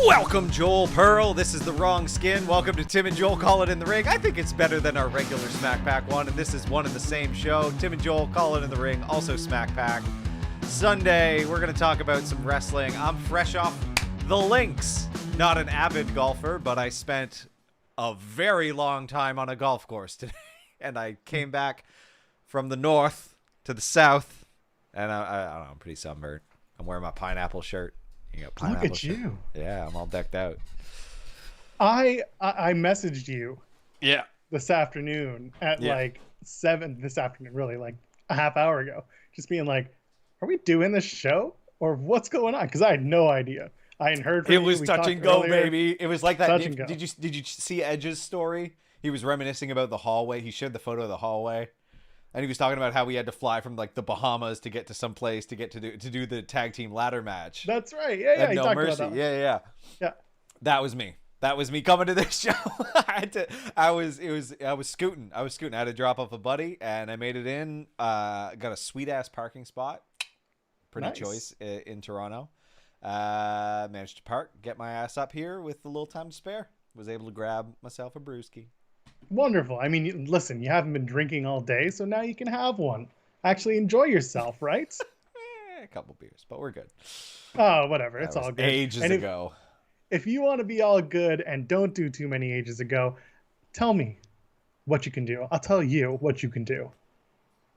Welcome, Joel Pearl. This is The Wrong Skin. Welcome to Tim and Joel Call It in the Ring. I think it's better than our regular SmackPack one, and this is one and the same show. Tim and Joel Call It in the Ring, also SmackPack. Sunday, we're going to talk about some wrestling. I'm fresh off the links. Not an avid golfer, but I spent a very long time on a golf course today. And I came back from the north to the south, and I don't know, I'm pretty sunburned. I'm wearing my pineapple shirt. Look at you. Yeah, I'm all decked out. I messaged you this afternoon at Yeah. like 7 this afternoon, really like a half hour ago, just being like, are we doing this show or what's going on? Because I had no idea. I hadn't heard from you. It was We touch talked and go, earlier. baby. It was like that. Touch and go. Did you see Edge's story? He was reminiscing about the hallway. He shared the photo of the hallway. And he was talking about how he had to fly from like the Bahamas to get to some place to do the tag team ladder match. That's right. Yeah, And he No talked Mercy. about that. Yeah. Yeah. That was me. That was me coming to this show. I was scooting. I had to drop off a buddy, and I made it in. Got a sweet ass parking spot. Pretty Nice. choice in Toronto. Managed to park, get my ass up here with a little time to spare. Was able to grab myself a brewski. Wonderful. I mean, listen, you haven't been drinking all day, so now you can have one. Actually enjoy yourself, right? A couple beers, but we're good. Oh, whatever. It's That was all good. ages And ago. If you want to be all good and don't do too many ages ago, tell me what you can do. I'll tell you what you can do.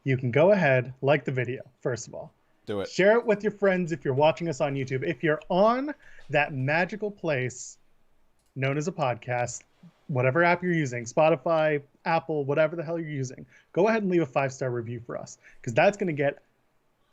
You can go ahead, like the video, first of all. Do it. Share it with your friends if you're watching us on YouTube. If you're on that magical place known as a podcast, whatever app you're using, Spotify, Apple, whatever the hell you're using, go ahead and leave a 5-star review for us, because that's going to get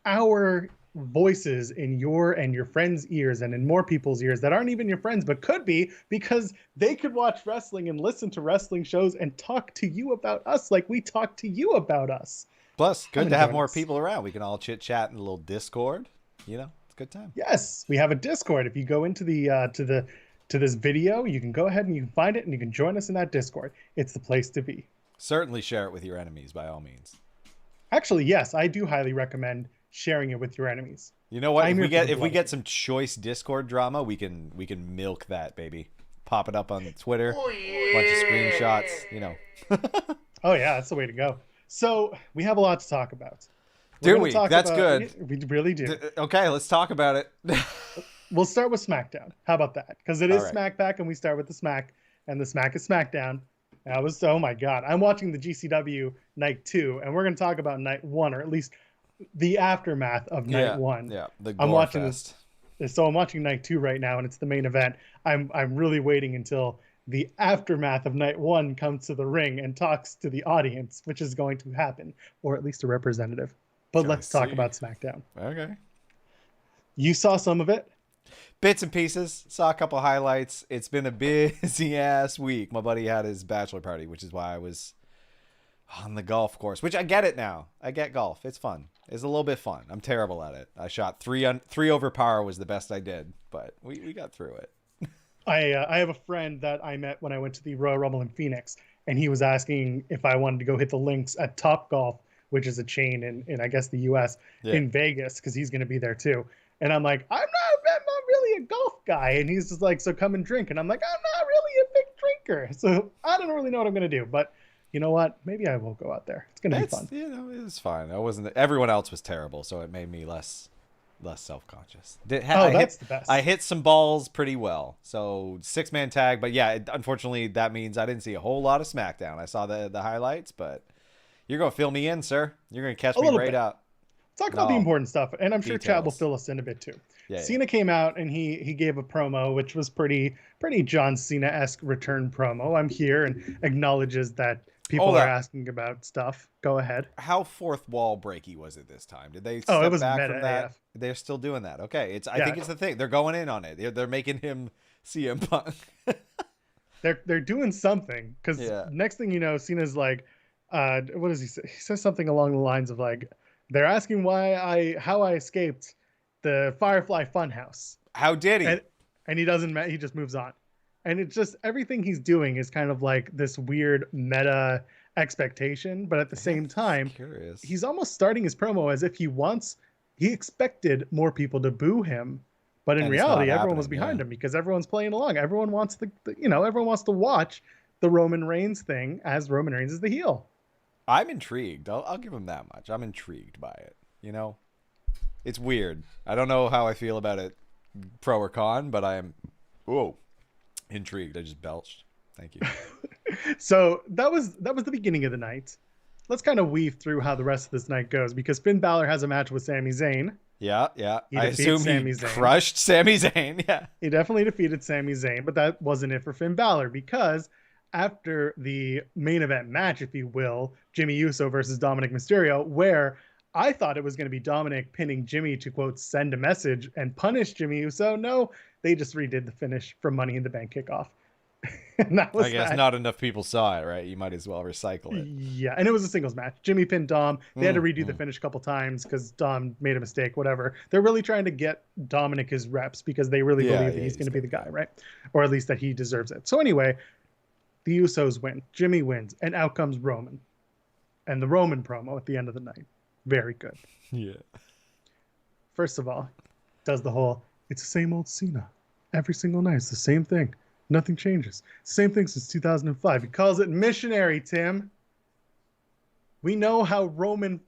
our voices in your and your friends' ears and in more people's ears that aren't even your friends, but could be, because they could watch wrestling and listen to wrestling shows and talk to you about us like we talk to you about us. Plus, good I'm to have enjoying more this. people around. We can all chit chat in a little Discord. You know, it's a good time. Yes, we have a Discord. If you go into the to this video, you can go ahead and you can find it and you can join us in that Discord. It's the place to be. Certainly share it with your enemies by all means. Actually, yes, I do highly recommend sharing it with your enemies. You know what? I'm here for the If we blood. get some choice Discord drama, we can milk that, baby. Pop it up on Twitter. Bunch of screenshots. You know. Oh yeah, that's the way to go. So we have a lot to talk about. Do We're gonna we? talk That's about- good. We really do. Okay, let's talk about it. We'll start with SmackDown. How about that? Because it is All right. SmackPack, and we start with the Smack, and the Smack is SmackDown. Oh my God, I'm watching the GCW night 2, and we're going to talk about night 1, or at least the aftermath of night 1. Yeah, the I'm gore watching fest. So I'm watching night 2 right now, and it's the main event. I'm really waiting until the aftermath of night 1 comes to the ring and talks to the audience, which is going to happen, or at least a representative. But I let's talk see. about SmackDown. Okay. You saw some of it. Bits and pieces. Saw a couple highlights. It's been a busy ass week. My buddy had his bachelor party, which is why I was on the golf course, which I get it now. I get golf. It's fun. It's a little bit fun. I'm terrible at it. I shot three over par was the best I did, but we got through it. I have a friend that I met when I went to the Royal Rumble in Phoenix, and he was asking if I wanted to go hit the links at Top Golf, which is a chain in I guess the U.S. in Vegas, because he's going to be there too. And I'm like, I'm not really a golf guy. And he's just like, so come and drink. And I'm like, I'm not really a big drinker, so I don't really know what I'm going to do. But you know what? Maybe I will go out there. It's going to be fun. You know, it was fine. I wasn't. Everyone else was terrible, so it made me less self-conscious. That's the best. I hit some balls pretty well. So 6-man tag, but yeah, unfortunately that means I didn't see a whole lot of SmackDown. I saw the highlights, but you're gonna fill me in, sir. You're gonna catch me little right bit. up. Talk about the No. important stuff, and I'm sure Chad will Details. fill us in a bit too. Yeah, Cena came out and he gave a promo, which was pretty John Cena-esque return promo. I'm here and acknowledges that people Hold are up. asking about stuff. Go ahead. How fourth wall breaky was it this time? Did they Oh, step it was back meta from that? AF. They're still doing that. Okay, I Yeah. think it's the thing. They're going in on it. They're making him CM Punk. They're doing something, because Yeah. next thing you know, Cena's like, what does he say? He says something along the lines of like, they're asking how I escaped the Firefly Funhouse. How did he? And he doesn't, he just moves on. And it's just, everything he's doing is kind of like this weird meta expectation, but at the same time, Curious. he's almost starting his promo as if he expected more people to boo him But in And it's not reality, everyone was happening, behind yeah. him because everyone's playing along. Everyone wants everyone wants to watch the Roman Reigns thing as Roman Reigns is the heel. I'm intrigued. I'll give him that much. I'm intrigued by it. You know, it's weird. I don't know how I feel about it, pro or con, but I am intrigued. I just belched. Thank you. So that was the beginning of the night. Let's kind of weave through how the rest of this night goes because Finn Balor has a match with Sami Zayn. Yeah, yeah. He I defeats assume Sami he Zayn. crushed Sami Zayn. Yeah. He definitely defeated Sami Zayn, but that wasn't it for Finn Balor because after the main event match, if you will, Jimmy Uso versus Dominic Mysterio, where I thought it was going to be Dominic pinning Jimmy to, quote, send a message and punish Jimmy Uso. No, they just redid the finish from Money in the Bank kickoff. And that was I guess not enough people saw it, right? You might as well recycle it. Yeah, and it was a singles match. Jimmy pinned Dom. They had to redo the finish a couple times because Dom made a mistake, whatever. They're really trying to get Dominic his reps because they really believe that he's going to be the guy, right? Or at least that he deserves it. So anyway, the Usos win. Jimmy wins, and out comes Roman. And the Roman promo at the end of the night. Very good. Yeah. First of all, does the whole, it's the same old Cena. Every single night, it's the same thing. Nothing changes. Same thing since 2005. He calls it missionary, Tim. We know how Roman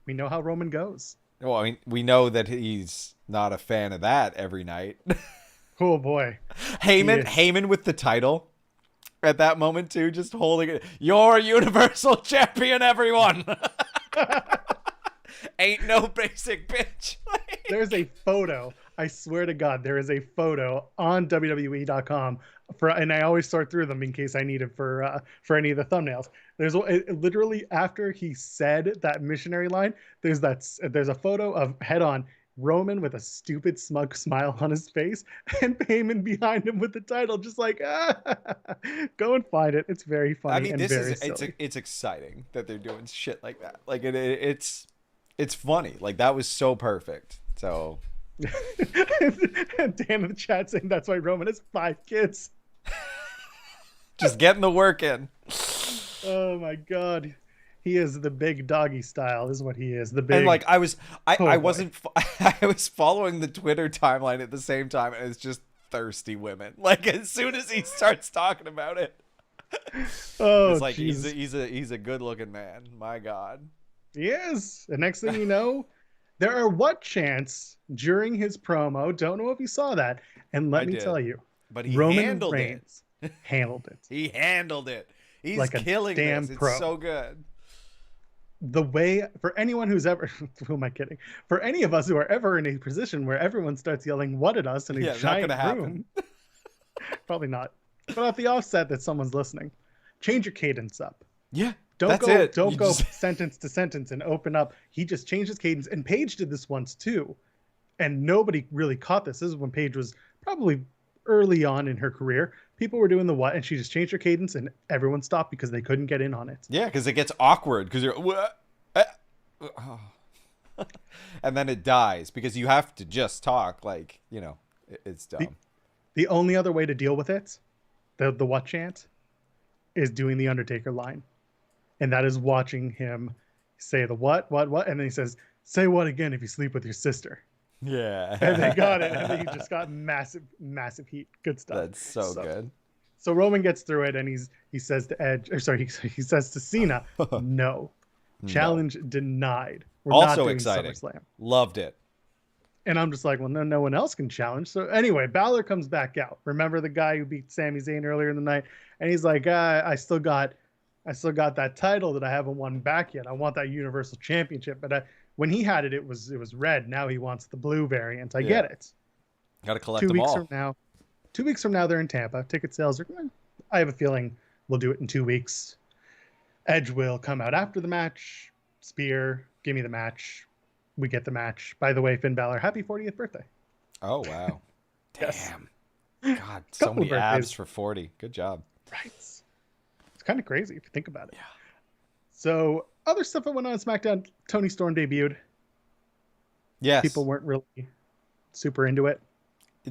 goes. Well, I mean, we know that he's not a fan of that every night. Oh boy. Heyman with the title at that moment too, just holding it. You're Universal Champion, everyone. Ain't no basic bitch. There's a photo. I swear to God, there is a photo on WWE.com and I always sort through them in case I need it for any of the thumbnails. There's literally after he said that missionary line, there's a photo of head on Roman with a stupid smug smile on his face and Heyman behind him with the title, just like go and find it. It's very funny. I mean, and very silly. It's exciting that they're doing shit like that. Like it's funny. Like that was so perfect. So. Dan in the chat saying that's why Roman has 5 kids. Just getting the work in. Oh my God, he is the big doggy style. Is what he is. The big. And like I was following the Twitter timeline at the same time, and it's just thirsty women. Like as soon as he starts talking about it, it's like he's a good looking man. My God, he is. The next thing you know. There are what chants during his promo. Don't know if you saw that. And let me tell you, but he Roman handled Reigns it. Handled it. He handled it. He's like killing a damn this. pro. It's so good. The way for anyone who's ever, who am I kidding? For any of us who are ever in a position where everyone starts yelling "what" at us in a giant room, probably not. But at the offset that someone's listening, change your cadence up. Yeah. Don't go sentence to sentence and open up. He just changed his cadence. And Paige did this once too. And nobody really caught this. This is when Paige was probably early on in her career. People were doing the what, and she just changed her cadence and everyone stopped because they couldn't get in on it. Yeah, because it gets awkward because you're what? And then it dies because you have to just talk like, it's dumb. The only other way to deal with it, the what chant, is doing the Undertaker line. And that is watching him say the what, and then he says, say what again if you sleep with your sister. Yeah. And they got it, and then he just got massive heat. Good stuff. That's so good. So Roman gets through it, and he says to Edge, or sorry, he says to Cena, no. Challenge denied. We're also not doing exciting. SummerSlam. Loved it. And I'm just like, well, no one else can challenge. So anyway, Balor comes back out. Remember the guy who beat Sami Zayn earlier in the night? And he's like, I still got that title that I haven't won back yet. I want that Universal Championship. But when he had it, it was red. Now he wants the blue variant. I get it. Got to collect them all. 2 weeks from now, they're in Tampa. Ticket sales are, I have a feeling we'll do it in 2 weeks. Edge will come out after the match. Spear, give me the match. We get the match. By the way, Finn Balor, happy 40th birthday. Oh, wow. Yes. Damn. God, so many abs for 40. Good job. Right. It's kind of crazy if you think about it. Yeah. So, other stuff that went on SmackDown, Toni Storm debuted. Yes. People weren't really super into it.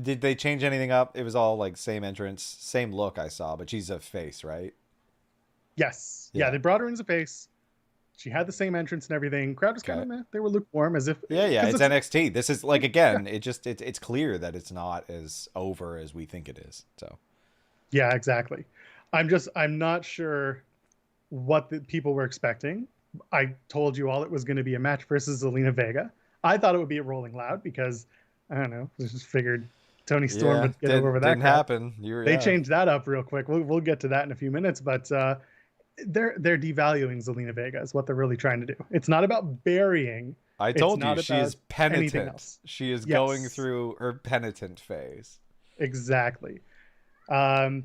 Did they change anything up? It was all like same entrance, same look I saw, but she's a face, right? Yes. Yeah, they brought her in as a face. She had the same entrance and everything. Crowd was kind of meh. They were lukewarm, as if yeah. It's NXT. This is like, again, it's clear that it's not as over as we think it is. So yeah, exactly. I'm not sure what the people were expecting. I told you all it was going to be a match versus Zelina Vega. I thought it would be a Rolling Loud because I don't know. I just figured Tony Storm would get over that. Didn't happen. They changed that up real quick. We'll get to that in a few minutes, but they're devaluing Zelina Vega is what they're really trying to do. It's not about burying. I told you she is penitent. She is going through her penitent phase. Exactly. The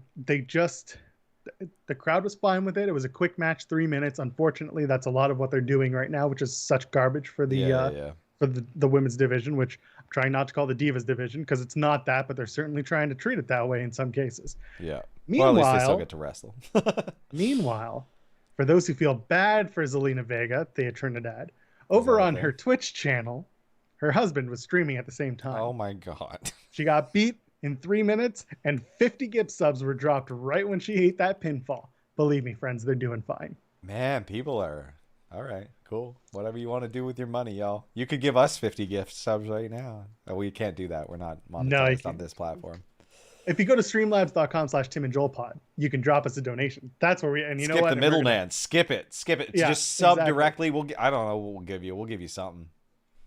crowd was fine with it. It was a quick match, 3 minutes. Unfortunately, that's a lot of what they're doing right now, which is such garbage for the for the women's division, which I'm trying not to call the Divas division because it's not that, but they're certainly trying to treat it that way in some cases. Yeah. Meanwhile, well, at least they still get to wrestle. Meanwhile, for those who feel bad for Zelina Vega, Thea Trinidad, over on her Twitch channel, her husband was streaming at the same time. Oh my God. She got beat in 3 minutes, and 50 gift subs were dropped right when she ate that pinfall. Believe me, friends, they're doing fine. Man, people are... All right, cool. Whatever you want to do with your money, y'all. You could give us 50 gift subs right now. Oh, we can't do that. We're not monetized on this platform. If you go to streamlabs.com/TimandJoelPod, you can drop us a donation. That's where we... And you know what? Skip the middleman. Skip it. Yeah, just sub directly. I don't know what we'll give you something.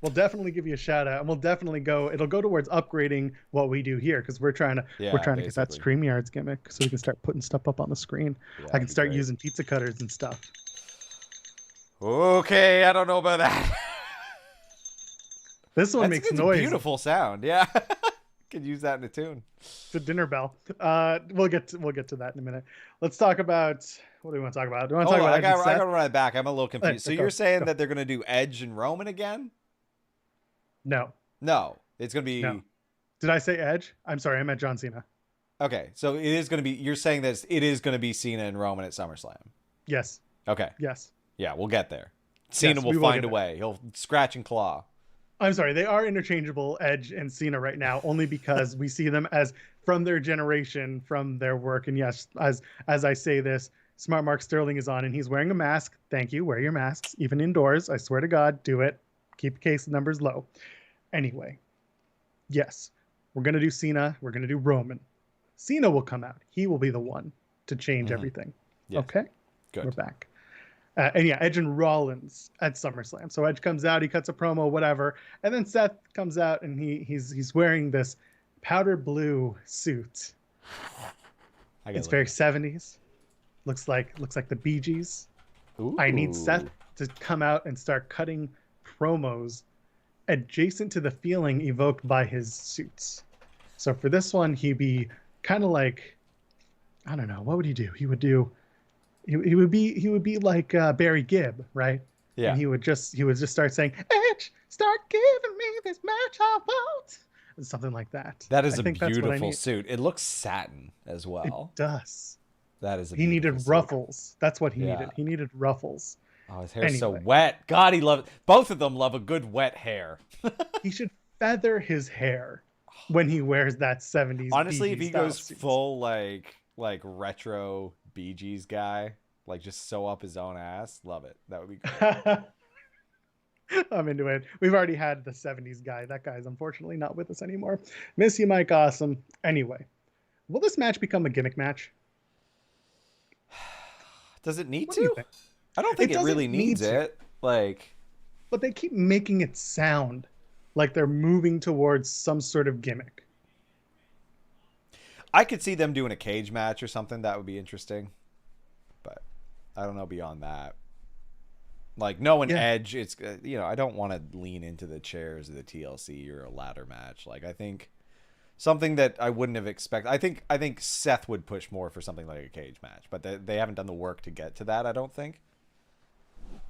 We'll definitely give you a shout out, and we'll definitely it'll go towards upgrading what we do here because we're trying to get that StreamYards gimmick so we can start putting stuff up on the screen. Yeah, I can start using pizza cutters and stuff. Okay, I don't know about that. This one makes noise. A beautiful sound. Yeah. Could use that in a tune. It's a dinner bell. We'll get to that in a minute. Let's talk about what do we want to talk about? Do we want to talk about I gotta run it back. I'm a little confused. So you're saying that they're gonna do Edge and Roman again? No, it's gonna be. No. Did I say Edge? I'm sorry, I meant John Cena. Okay, so it is gonna be. You're saying that it is gonna be Cena and Roman at SummerSlam. Yes. Okay. Yes. Yeah, we'll get there. Cena will find a way. He'll scratch and claw. I'm sorry, they are interchangeable, Edge and Cena right now, only because we see them as from their generation, from their work. And yes, as I say this, Smart Mark Sterling is on and he's wearing a mask. Thank you. Wear your masks, even indoors. I swear to God, do it. Keep case numbers low. Anyway, yes, we're going to do Cena. We're going to do Roman. Cena will come out. He will be the one to change everything. Yes. Okay? Good. We're back. And yeah, Edge and Rollins at SummerSlam. So Edge comes out, he cuts a promo, whatever, and then Seth comes out and he's wearing this powder blue suit. It's very 70s. Looks like the Bee Gees. Ooh. I need Seth to come out and start cutting promos adjacent to the feeling evoked by his suits. So for this one, he'd be kind of like, I don't know, what would he do? He would be like Barry Gibb, right? Yeah. And he would just start saying, Edge, start giving me this match I want. And something like that. That is a beautiful suit. It looks satin as well. It does. That is a He needed ruffles. That's what he needed. He needed ruffles. Oh, his hair's so wet. God, he loves... Both of them love a good wet hair. He should feather his hair when he wears that 70s Honestly, Bee Gees if he goes suits. full like retro Bee Gees guy, like just sew up his own ass, love it. That would be great. I'm into it. We've already had the 70s guy. That guy's unfortunately not with us anymore. Miss you, Mike Awesome. Anyway, will this match become a gimmick match? Does it need to? I don't think it really needs it. But they keep making it sound like they're moving towards some sort of gimmick. I could see them doing a cage match or something. That would be interesting. But I don't know beyond that. Like, knowing Edge, it's, I don't want to lean into the chairs of the TLC or a ladder match. Like, I think something that I wouldn't have expected. I think Seth would push more for something like a cage match, but they haven't done the work to get to that, I don't think.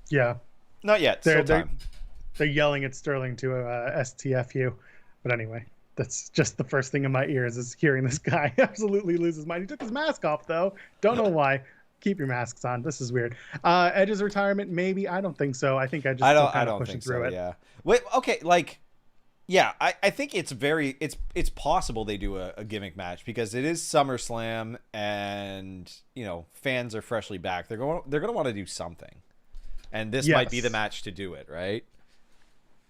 Yeah. Not yet. They're yelling at Sterling to STFU. But anyway, that's just the first thing in my ears is hearing this guy absolutely lose his mind. He took his mask off, though. Don't know why. Keep your masks on. This is weird. Edge's retirement, maybe. I don't think so. I think Edge is still kind of pushing through it. Yeah. Wait. Okay. Yeah. I think it's possible they do a gimmick match because it is SummerSlam and fans are freshly back. They're going to want to do something. And this might be the Yes. match to do it, right?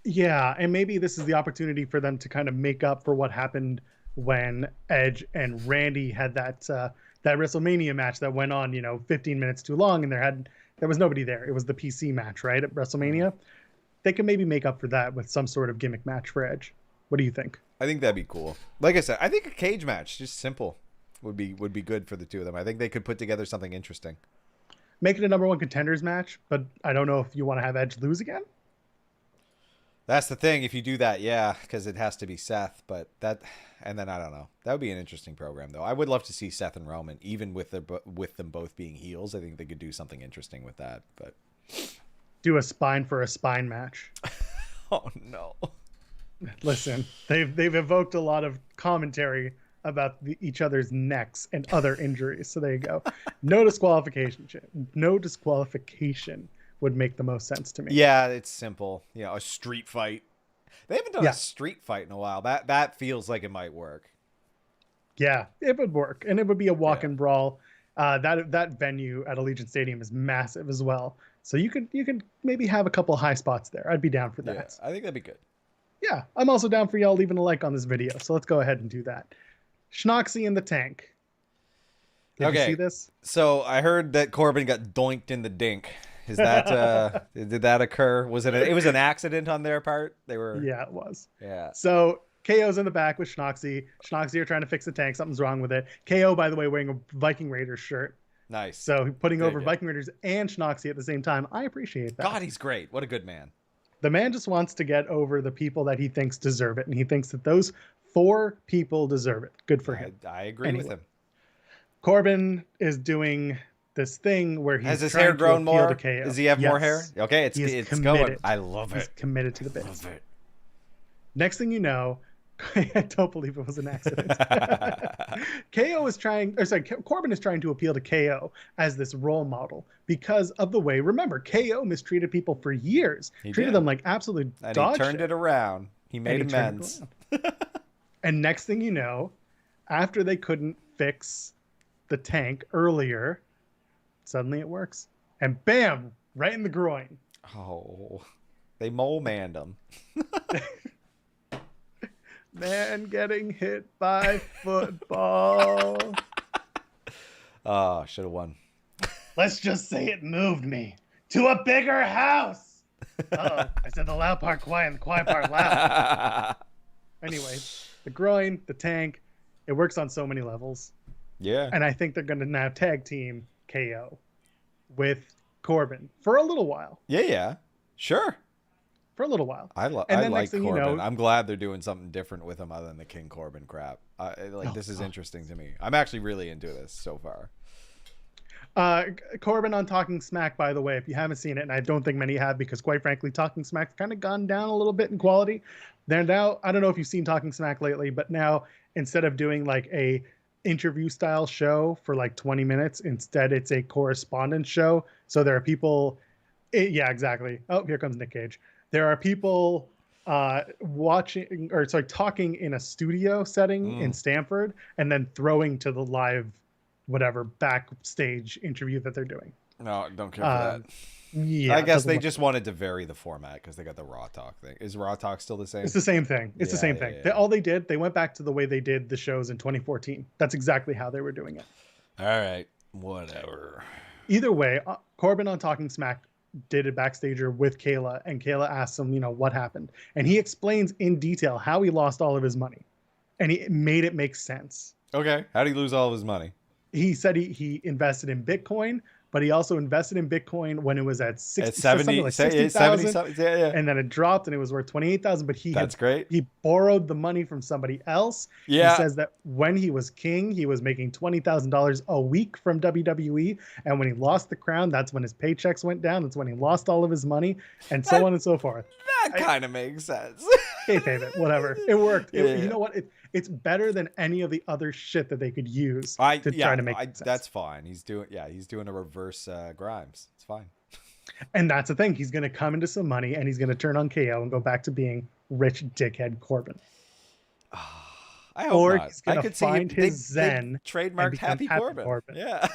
Yeah, and maybe this is the opportunity for them to kind of make up for what happened when Edge and Randy had that WrestleMania match that went on, 15 minutes too long, and there was nobody there. It was the PC match, right, at WrestleMania. They can maybe make up for that with some sort of gimmick match for Edge. What do you think? I think that'd be cool. Like I said, I think a cage match, just simple, would be good for the two of them. I think they could put together something interesting. Make it a number one contenders match, but I don't know if you want to have Edge lose again. That's the thing. If you do that, yeah, because it has to be Seth. But and then I don't know. That would be an interesting program, though. I would love to see Seth and Roman, even with them both being heels. I think they could do something interesting with that. But Do a spine for a spine match. oh no. Listen, they've evoked a lot of commentary about each other's necks and other injuries. So there you go. No disqualification. No disqualification would make the most sense to me. Yeah, it's simple. A street fight. They haven't done a street fight in a while. That feels like it might work. Yeah, it would work, and it would be a walk-in brawl. That venue at Allegiant Stadium is massive as well. So you could maybe have a couple high spots there. I'd be down for that. Yeah, I think that'd be good. Yeah, I'm also down for y'all leaving a like on this video. So let's go ahead and do that. Schnoxy in the tank. Did you see this? So I heard that Corbin got doinked in the dink. Is that did that occur? Was it was an accident on their part? Yeah, it was. Yeah. So KO's in the back with Schnoxy. Schnoxy are trying to fix the tank. Something's wrong with it. KO, by the way, wearing a Viking Raiders shirt. Nice. So putting over Viking Raiders and Schnoxy at the same time. I appreciate that. God, he's great. What a good man. The man just wants to get over the people that he thinks deserve it. And he thinks that those 4 people deserve it. Good for him. I agree with him. Corbin is doing this thing where he's has his hair grown more? Does he have more hair? Okay, it's committed. going. I love it. He's committed to the bit. Love it. Next thing you know, I don't believe it was an accident. Corbin is trying to appeal to KO as this role model because of the way. Remember, KO mistreated people for years. Treated them like absolute dog shit. He turned it around. He made amends. And next thing you know, after they couldn't fix the tank earlier, suddenly it works. And bam, right in the groin. Oh, they mole-manned him. Man getting hit by football. Oh, should have won. Let's just say it moved me to a bigger house. Uh-oh, I said the loud part quiet and the quiet part loud. Anyway, the groin, the tank, it works on so many levels. Yeah. And I think they're going to now tag team KO with Corbin for a little while. Yeah. Sure. For a little while. I like Corbin. I'm glad they're doing something different with him other than the King Corbin crap. This is interesting to me. I'm actually really into this so far. Corbin on Talking Smack, by the way, if you haven't seen it, and I don't think many have, because quite frankly, Talking Smack's kind of gone down a little bit in quality. They're now, I don't know if you've seen Talking Smack lately, but now instead of doing like a interview style show for like 20 minutes, instead it's a correspondence show. So there are people, yeah, exactly. Oh, here comes Nick Gage. There are people talking in a studio setting in Stamford and then throwing to the live whatever backstage interview that they're doing. No, don't care for that. Yeah, I guess they just wanted to vary the format because they got the Raw Talk thing. Is Raw Talk still the same? It's the same thing. It's the same thing. Yeah. They went back to the way they did the shows in 2014. That's exactly how they were doing it. All right, whatever. Either way, Corbin on Talking Smack did a backstager with Kayla, and Kayla asks him, what happened. And he explains in detail how he lost all of his money. And he made it make sense. Okay. How did he lose all of his money? He said he invested in Bitcoin, but he also invested in Bitcoin when it was at 60,000, and then it dropped and it was worth 28,000. But that's great. He borrowed the money from somebody else. Yeah. He says that when he was king, he was making $20,000 a week from WWE, and when he lost the crown, that's when his paychecks went down. That's when he lost all of his money, and so on and so forth. That kind of makes sense. Hey, David, whatever. It worked. Yeah. You know what? It's better than any of the other shit that they could use try to make sense. That's fine. He's doing a reverse Grimes. It's fine. And that's the thing. He's going to come into some money and he's going to turn on KO and go back to being rich dickhead Corbin. I hope not. He's going to find his zen. Trademarked Happy Corbin. Yeah.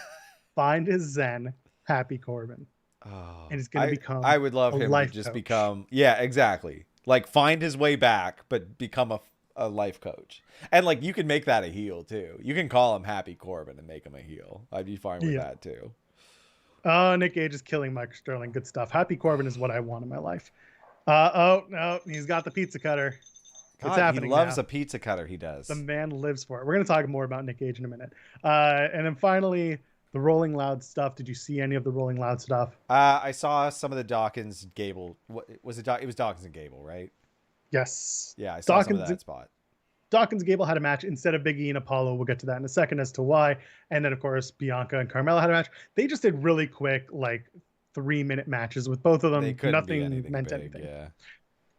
Find his zen, Happy Corbin. Oh, and he's going to become I would love a him to life just coach. become, yeah, exactly. Like find his way back, but become a life coach. And like you can make that a heel too. You can call him Happy Corbin and make him a heel. I'd be fine with Yeah. that too. Oh, Nick Gage is killing Mike Sterling. Good stuff. Happy Corbin is what I want in my life. Oh, no, he's got the pizza cutter. God, It's happening he loves now. a pizza cutter. He does. The man lives for it. We're going to talk more about Nick Gage in a minute. And then finally, the Rolling Loud stuff. Did you see any of the Rolling Loud stuff? I saw some of the Dawkins Gable. What was it? It was Dawkins and Gable, right? Yes. Yeah, I saw some of that spot. Dawkins and Gable had a match instead of Big E and Apollo. We'll get to that in a second as to why. And then, of course, Bianca and Carmella had a match. They just did really quick, like 3-minute matches with both of them. They couldn't be Nothing meant big, anything. Yeah.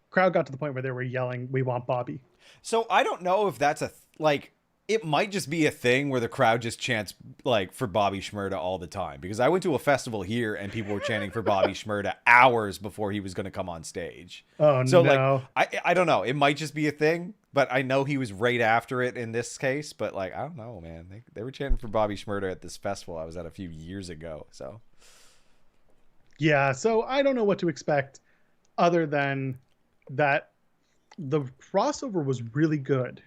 Crowd got to the point where they were yelling, "We want Bobby." So I don't know if that's like it might just be a thing where the crowd just chants like for Bobby Shmurda all the time, because I went to a festival here and people were chanting for Bobby Shmurda hours before he was going to come on stage. Oh, so no. like I don't know, it might just be a thing, but I know he was right after it in this case. But like I don't know, man, they were chanting for Bobby Shmurda at this festival I was at a few years ago. So yeah, so I don't know what to expect other than that the crossover was really good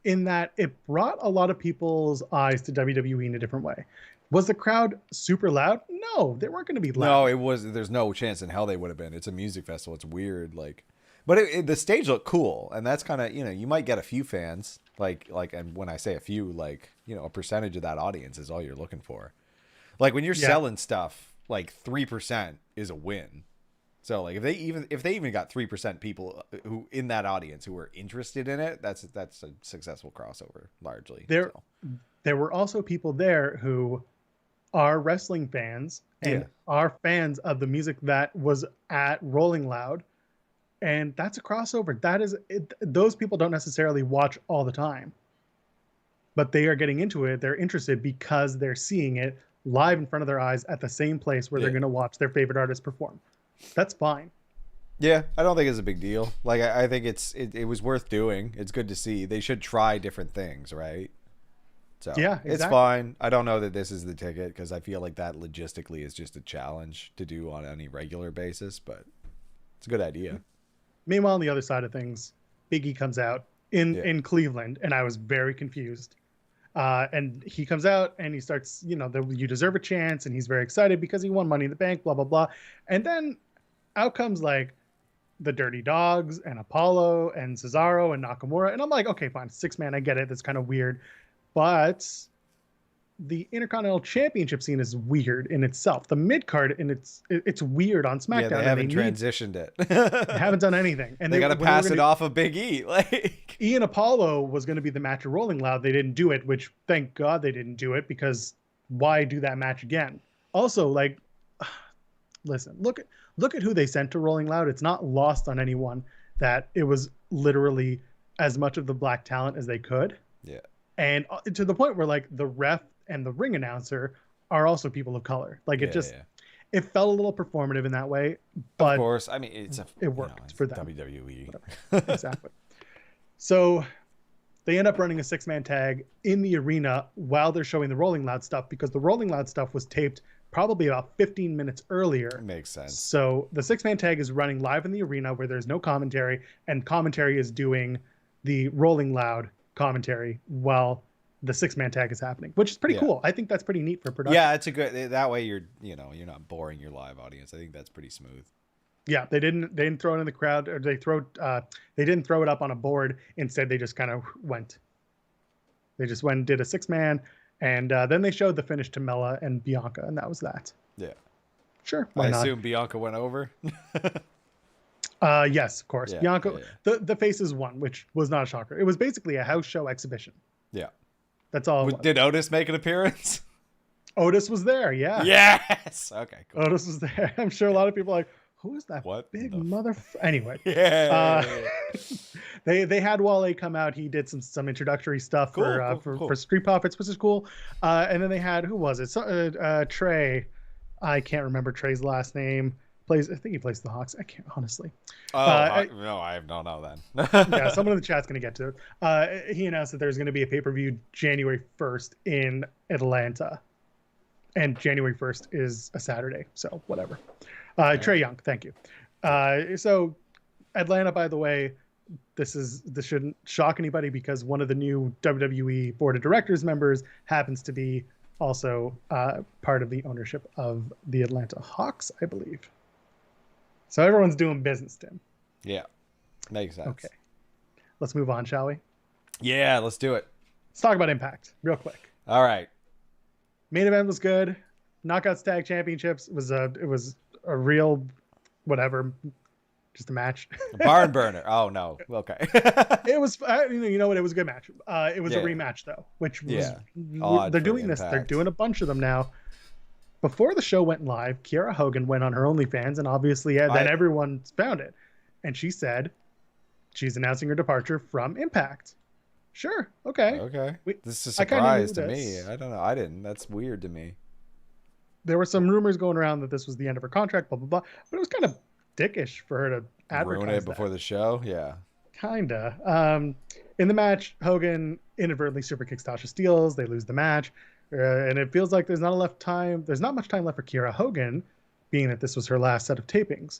in that it brought a lot of people's eyes to WWE in a different way. Was the crowd super loud? No, they weren't going to be loud. no, it was. There's no chance in hell they would have been. It's a music festival. It's weird, like, but the stage looked cool, and that's kind of, you know, you might get a few fans, like, and when I say a few, like, you know, a percentage of that audience is all you're looking for. Like when you're selling stuff, like 3% is a win. So like if they even got 3% people who in that audience who were interested in it, that's a successful crossover largely. There were also people there who are wrestling fans and are fans of the music that was at Rolling Loud, and that's a crossover. That is those people don't necessarily watch all the time, but they are getting into it. They're interested because they're seeing it live in front of their eyes at the same place where they're going to watch their favorite artist perform. That's fine. Yeah, I don't think it's a big deal. Like I think it was worth doing. It's good to see. They should try different things, right? So yeah, exactly. It's fine. I don't know that this is the ticket because I feel like that logistically is just a challenge to do on any regular basis, but it's a good idea. Meanwhile, on the other side of things, Big E comes out in Cleveland, and I was very confused. And he comes out and he starts, you know, you deserve a chance, and he's very excited because he won Money in the Bank, blah, blah, blah. And then out comes like the Dirty Dogs and Apollo and Cesaro and Nakamura. And I'm like, okay, fine, 6-man, I get it. That's kind of weird. But the Intercontinental Championship scene is weird in itself. The mid-card, and it's weird on SmackDown. Yeah, they haven't transitioned it. They haven't done anything. And they got to pass it off of Big E. Like Ian Apollo was going to be the match of Rolling Loud. They didn't do it, which thank God they didn't do it, because why do that match again? Also, like, listen, look at who they sent to Rolling Loud. It's not lost on anyone that it was literally as much of the black talent as they could. Yeah. And to the point where like the ref and the ring announcer are also people of color. Like it felt a little performative in that way, but of course, I mean, it worked for them. WWE. Exactly. So they end up running a 6-man tag in the arena while they're showing the Rolling Loud stuff, because the Rolling Loud stuff was taped probably about 15 minutes earlier. Makes sense. So the 6-man tag is running live in the arena where there's no commentary, and commentary is doing the Rolling Loud commentary while the 6-man tag is happening, which is pretty cool. I think that's pretty neat for production. Yeah, it's a good, that way you're not boring your live audience. I think that's pretty smooth. Yeah, they didn't throw it in the crowd, or they didn't throw it up on a board. Instead, they just kind of went. They just went and did a 6-man, and then they showed the finish to Mella and Bianca, and that was that. Yeah. Sure. I assume Bianca went over. Yes, of course. Bianca, the faces won, which was not a shocker. It was basically a house show exhibition. Yeah. That's all. Did Otis make an appearance? Otis was there, yeah. Yes. Okay, cool. Otis was there. I'm sure a lot of people are like, who is that big Anyway. Yeah. They had Wale come out. He did some introductory stuff for Street Profits, which is cool. And then they had, who was it? Trey. I can't remember Trey's last name. I think he plays the Hawks. I can't, honestly. No, I don't know then. Yeah, someone in the chat's going to get to it. He announced that there's going to be a pay-per-view January 1st in Atlanta. and January 1st is a Saturday, so whatever. Trey Young, thank you. So Atlanta, by the way, this shouldn't shock anybody because one of the new WWE board of directors members happens to be also part of the ownership of the Atlanta Hawks, I believe. So everyone's doing business, Tim. Yeah, makes sense. Okay, let's move on, shall we? Yeah, let's do it. Let's talk about Impact real quick. All right. Main event was good. Knockouts Tag Championships it was a real whatever, just a match. Barn burner. Oh no. Okay. It was you know what? It was a good match. It was a rematch though, which was odd. They're doing this. They're doing a bunch of them now. Before the show went live, Kiera Hogan went on her OnlyFans, and obviously then everyone found it, and she said she's announcing her departure from Impact. Sure. Okay. Okay. This is a surprise to me. this. I don't know. I didn't. That's weird to me. There were some rumors going around that this was the end of her contract, blah, blah, blah. But it was kind of dickish for her to advertise ruin it before the show. Yeah. Kinda. In the match, Hogan inadvertently super kicks Tasha Steelz. They lose the match. And it feels like there's not much time left for Kiera Hogan, being that this was her last set of tapings.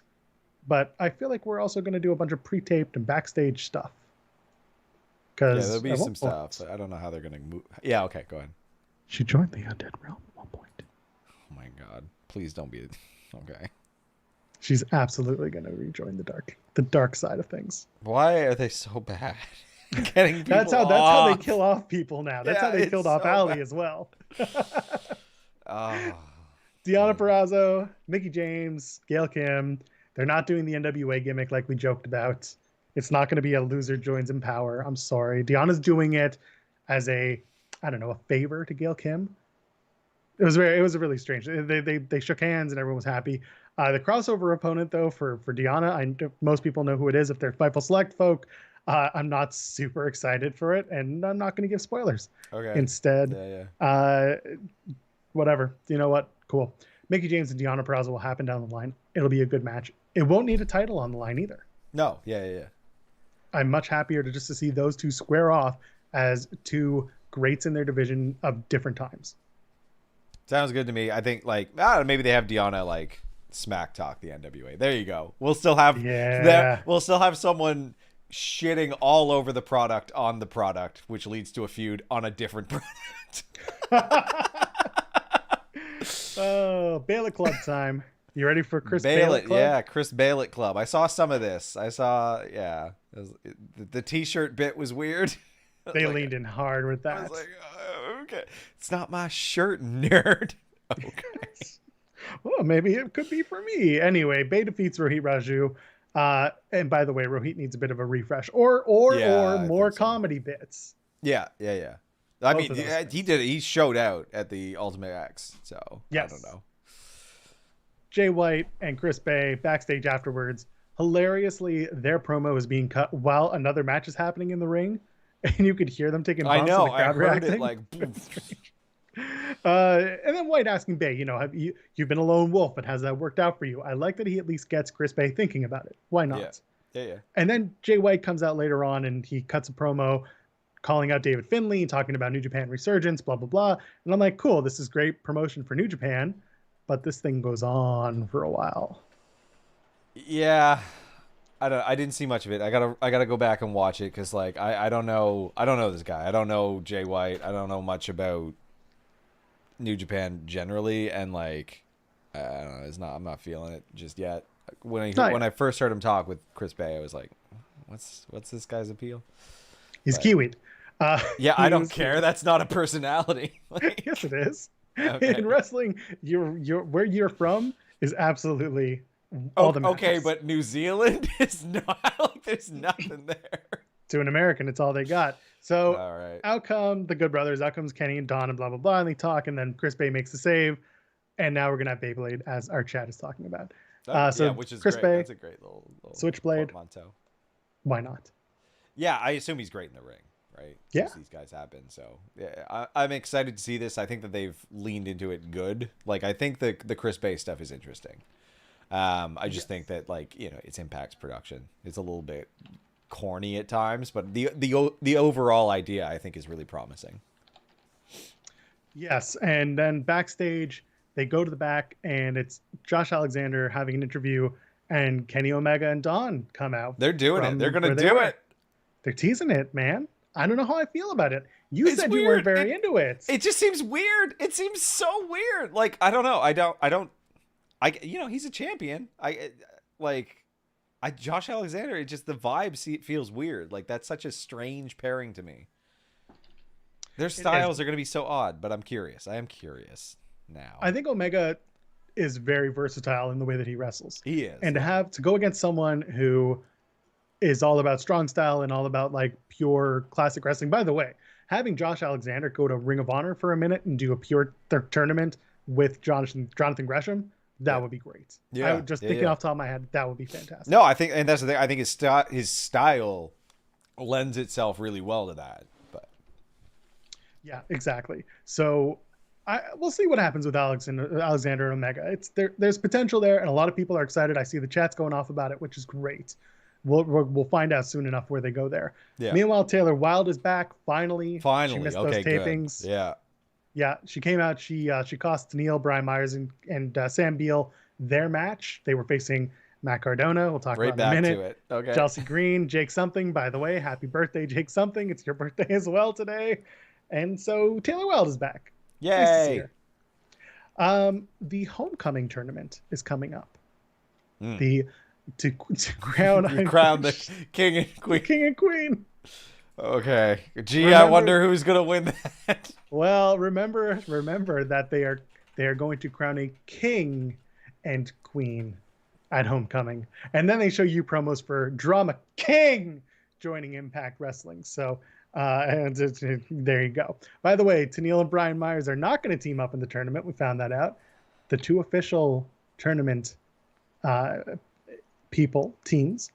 But I feel like we're also going to do a bunch of pre-taped and backstage stuff. Yeah, there'll be some stuff. But I don't know how they're going to move. Yeah, okay, go ahead. She joined the Undead Realm at one point. Oh my God. Please don't be. Okay. She's absolutely going to rejoin the dark side of things. Why are they so bad? Getting people that's how they kill off people now. That's how they killed off Allie as well. Oh. Deonna Purrazzo, Mickie James, Gail Kim. They're not doing the NWA gimmick like we joked about. It's not going to be a loser joins in power. I'm sorry. Deonna's doing it as a favor to Gail Kim. It was really strange. They shook hands and everyone was happy. The crossover opponent though for Deonna, most people know who it is if they're Fightful Select folk. I'm not super excited for it, and I'm not going to give spoilers. Okay. Instead, whatever. You know what? Cool. Mickie James and Deonna Purrazzo will happen down the line. It'll be a good match. It won't need a title on the line either. No. Yeah. I'm much happier to see those two square off as two greats in their division of different times. Sounds good to me. I think maybe they have Deonna smack talk the NWA. There you go. We'll still have we'll still have someone shitting all over the product on the product, which leads to a feud on a different product. Oh, Baylor Club time. You ready for Chris Baylor Club? Yeah, Chris Baylor Club. I saw some of this. The t-shirt bit was weird. They leaned in hard with that. I was like, okay. It's not my shirt, nerd. Okay. Well, maybe it could be for me. Anyway, Bay defeats Rohit Raju. And by the way, Rohit needs a bit of a refresh or more comedy bits. Yeah. I mean, he showed out at the Ultimate X, so yes. I don't know. Jay White and Chris Bay backstage afterwards. Hilariously, their promo is being cut while another match is happening in the ring, and you could hear them taking bumps. I know. And the crowd I heard reacting. it strange. And then White asking Bay, have you've been a lone wolf, and has that worked out for you? I like that he at least gets Chris Bay thinking about it. Why not? Yeah. And then Jay White comes out later on and he cuts a promo calling out David Finlay and talking about New Japan Resurgence, blah, blah, blah. And I'm like, cool, this is great promotion for New Japan, but this thing goes on for a while. Yeah. I didn't see much of it. I gotta go back and watch it because I don't know this guy. I don't know Jay White. I don't know much about New Japan generally, and I don't know, I'm not feeling it just yet. When I first heard him talk with Chris Bay, I was like, what's this guy's appeal? He's Kiwi. Yeah, I don't care. That's not a personality. Yes, it is. Okay. In wrestling, where you're from is absolutely all the matters. Okay, but New Zealand is not. There's nothing there. To an American, it's all they got. So all right. Out come the Good Brothers. Out comes Kenny and Don and blah, blah, blah. And they talk, and then Chris Bay makes the save. And now we're going to have Beyblade, as our chat is talking about. Which is Chris great. Bay, That's a great little Switchblade. portmanteau. Why not? Yeah, I assume he's great in the ring, right? Yeah. These guys have been. So yeah, I'm excited to see this. I think that they've leaned into it good. I think the Chris Bay stuff is interesting. I just think that it's Impact's production. It's a little bit corny at times, but the overall idea I think is really promising. Yes, and then backstage, they go to the back, and it's Josh Alexander having an interview, and Kenny Omega and Dawn come out. They're doing it. They're from gonna where they do were. it. They're teasing it, man. I don't know how I feel about it. You It's said you weren't weird. very into it. It just seems weird. It seems so weird. Like, I don't know. He's a champion. Josh Alexander, it just, the vibe feels weird. Like, that's such a strange pairing to me. Their styles are going to be so odd, but I'm curious. I am curious now. I think Omega is very versatile in the way that he wrestles. He is. And to go against someone who is all about strong style and all about like pure classic wrestling. By the way, having Josh Alexander go to Ring of Honor for a minute and do a pure tournament with Jonathan Gresham, that would be great. Yeah, Thinking off the top of my head, that would be fantastic. No, I think, and that's the thing. I think his style lends itself really well to that. But yeah, exactly. So we'll see what happens with Alexander and Omega. There's potential there, and a lot of people are excited. I see the chats going off about it, which is great. We'll find out soon enough where they go there. Yeah. Meanwhile, Taylor Wilde is back finally. She missed those tapings. Good. Yeah. She came out. She cost Neil, Brian Myers, and Sam Beal their match. They were facing Matt Cardona. We'll talk about in a minute. To it. Okay. Chelsea Green, Jake Something. By the way, happy birthday, Jake Something. It's your birthday as well today. And so Taylor Wilde is back. Yay! Nice to see her. The homecoming tournament is coming up. To crown the king and queen. King and queen. Okay. Gee, I wonder who's gonna win that. Well, remember that they are going to crown a king and queen at homecoming, and then they show you promos for Drama King joining Impact Wrestling. So, and there you go. By the way, Tenille and Brian Myers are not going to team up in the tournament. We found that out. The two official tournament teams,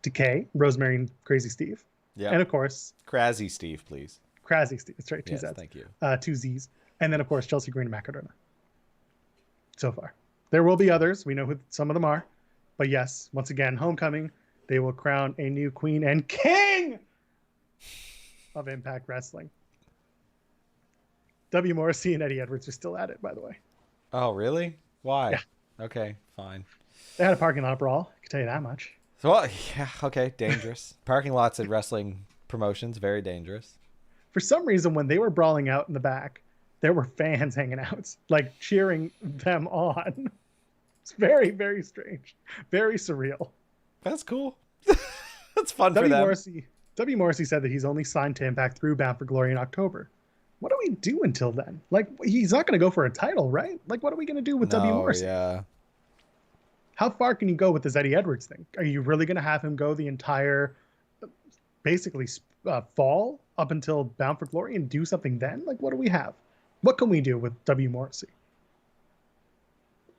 Decay, Rosemary, and Crazy Steve. Yeah. And of course, Crazy Steve, please. Crazy Steve. That's right. Two Z's. Thank you. Two Z's. And then of course, Chelsea Green and Matt Cardona. So far, there will be others. We know who some of them are, but yes, once again, homecoming. They will crown a new queen and king of Impact Wrestling. W. Morrissey and Eddie Edwards are still at it, by the way. Oh, really? Why? Yeah. Okay, fine. They had a parking lot brawl. I can tell you that much. So, yeah, okay, dangerous. Parking lots at wrestling promotions, very dangerous. For some reason, when they were brawling out in the back, there were fans hanging out, like cheering them on. It's very, very strange. Very surreal. That's cool. That's fun for them. W. Morrissey said that he's only signed to Impact through Bound for Glory in October. What do we do until then? Like, he's not going to go for a title, right? Like, what are we going to do with W. Morrissey? Yeah. How far can you go with this Eddie Edwards thing? Are you really going to have him go the entire, basically, fall up until Bound for Glory and do something then? Like, what do we have? What can we do with W. Morrissey?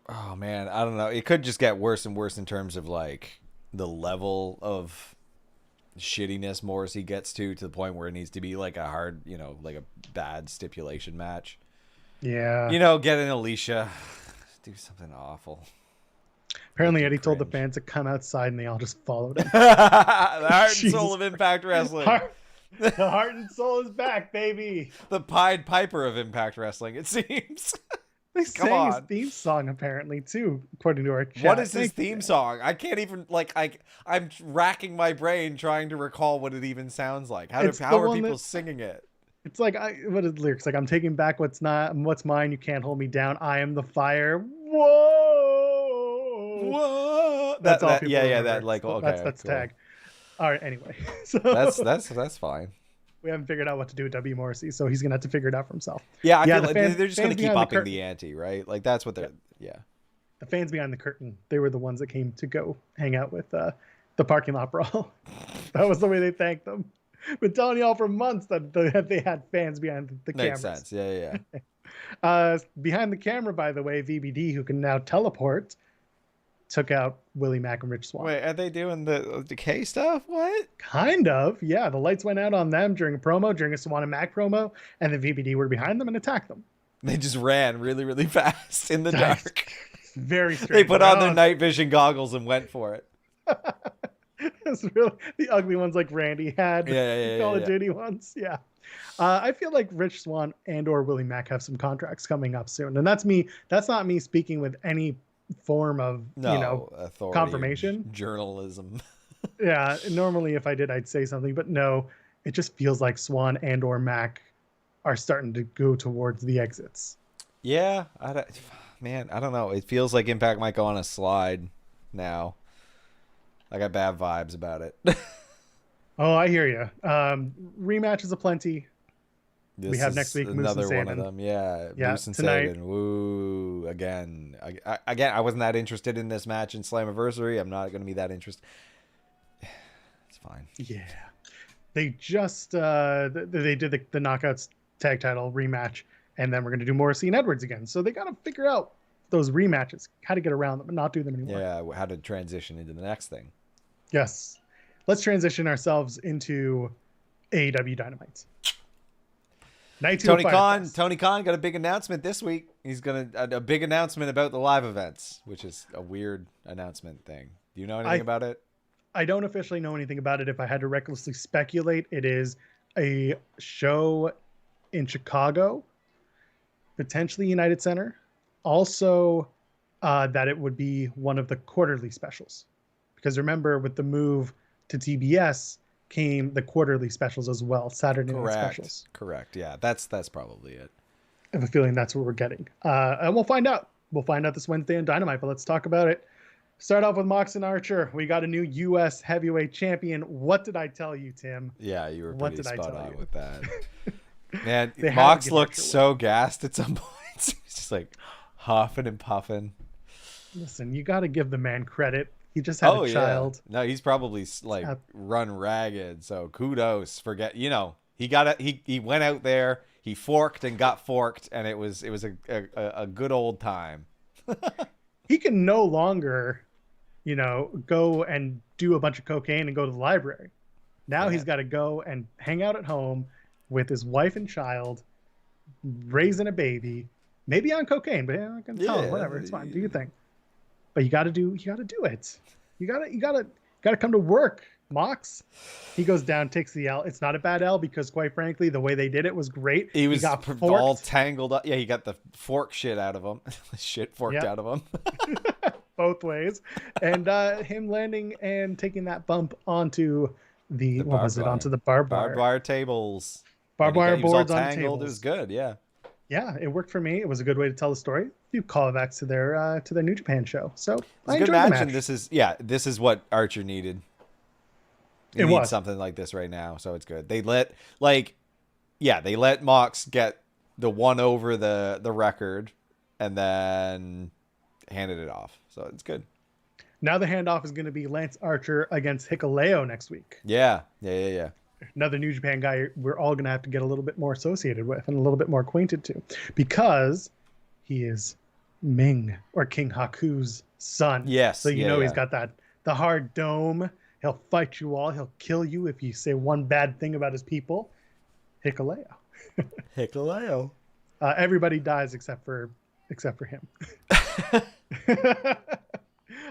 Oh, man, I don't know. It could just get worse and worse in terms of, like, the level of shittiness Morrissey gets to the point where it needs to be, like, a hard, like a bad stipulation match. Yeah. Get an Alicia. Do something awful. Apparently, Eddie told the fans to come outside, and they all just followed him. The heart and soul of Impact Wrestling. The heart and soul is back, baby. The Pied Piper of Impact Wrestling, it seems. They sang his theme song, apparently, too, according to our chat. What is his theme song? I can't even, I'm racking my brain trying to recall what it even sounds like. How are people singing it? It's like, what are the lyrics? Like, I'm taking back what's mine, you can't hold me down, I am the fire. Whoa! That's all people remember. That's cool. Tag. All right, anyway. So that's fine. We haven't figured out what to do with W. Morrissey, so he's gonna have to figure it out for himself. Yeah, I feel like they're just gonna keep upping the ante, right? Like that's what they're. Yeah. The fans behind the curtain, they were the ones that came to go hang out with the parking lot brawl. That was the way they thanked them. Been telling y'all for months that they had fans behind the cameras. Makes sense. Yeah. Behind the camera, by the way, VBD, who can now teleport, took out Willie Mack and Rich Swann. Wait, are they doing the Decay stuff? What? Kind of, yeah. The lights went out on them during a Swann and Mack promo, and the VBD were behind them and attacked them. They just ran really, really fast in the dark. Very strange. They put on their night vision goggles and went for it. It's really the ugly ones like Randy had. Yeah. Call of Duty ones. Yeah. I feel like Rich Swann and or Willie Mack have some contracts coming up soon, and that's me. That's not me speaking with any form of authority confirmation. Journalism. Yeah. Normally, if I did, I'd say something, but no. It just feels like Swann and or Mack are starting to go towards the exits. Yeah, I don't know. It feels like Impact might go on a slide now. I got bad vibes about it. Oh, I hear you. Rematches aplenty. We have next week Moose another and one of Saban. them. Yeah, Yeah, Moose and tonight. Saban. Woo, again. I wasn't that interested in this match in Slammiversary. I'm not going to be that interested. It's fine. Yeah. They just they did the Knockouts tag title rematch, and then we're going to do Morrissey and Edwards again. So they got to figure out those rematches, how to get around them and not do them anymore. Yeah, how to transition into the next thing. Yes. Let's transition ourselves into AEW Dynamite. Tony Khan got a big announcement this week. He's gonna a big announcement about the live events, which is a weird announcement thing. Do you know anything about it? I don't officially know anything about it. If I had to recklessly speculate, it is a show in Chicago, potentially United Center. Also, that it would be one of the quarterly specials. Because remember, with the move to TBS came the quarterly specials as well, Saturday night specials. Correct. Yeah, that's probably it. I have a feeling that's what we're getting. And we'll find out. We'll find out this Wednesday on Dynamite, but let's talk about it. Start off with Mox and Archer. We got a new U.S. heavyweight champion. What did I tell you, Tim? Yeah, you were pretty spot on with that. Man, They had Mox to give looked Archer so gassed at some points. He's just like huffing and puffing. Listen, you got to give the man credit. He just had a child. Yeah. No, he's probably like run ragged. So kudos for he went out there, he forked and got forked, and it was a good old time. He can no longer, go and do a bunch of cocaine and go to the library. Now he's got to go and hang out at home with his wife and child, raising a baby, maybe on cocaine, but I can tell him, whatever, it's fine. Do your thing. But you got to do it. You got to come to work, Mox. He goes down, takes the L. It's not a bad L because, quite frankly, the way they did it was great. He got forked. all tangled up. Yeah, he got the fork shit out of him. Shit forked out of him. Both ways. And him landing and taking that bump onto onto the barbed wire tables. Barbed wire boards on tables. It was good, yeah. Yeah, it worked for me. It was a good way to tell the story. A few callbacks to their New Japan show. So I enjoyed the match. And this is what Archer needed. He needs something like this right now, so it's good. They let Mox get the one over the record and then handed it off. So it's good. Now the handoff is going to be Lance Archer against Hikuleo next week. Yeah. Another New Japan guy we're all going to have to get a little bit more associated with and a little bit more acquainted to because he is Ming or King Haku's son. Yes. So he's got the hard dome. He'll fight you all. He'll kill you if you say one bad thing about his people. Hikuleo. Hikuleo. Everybody dies except for him.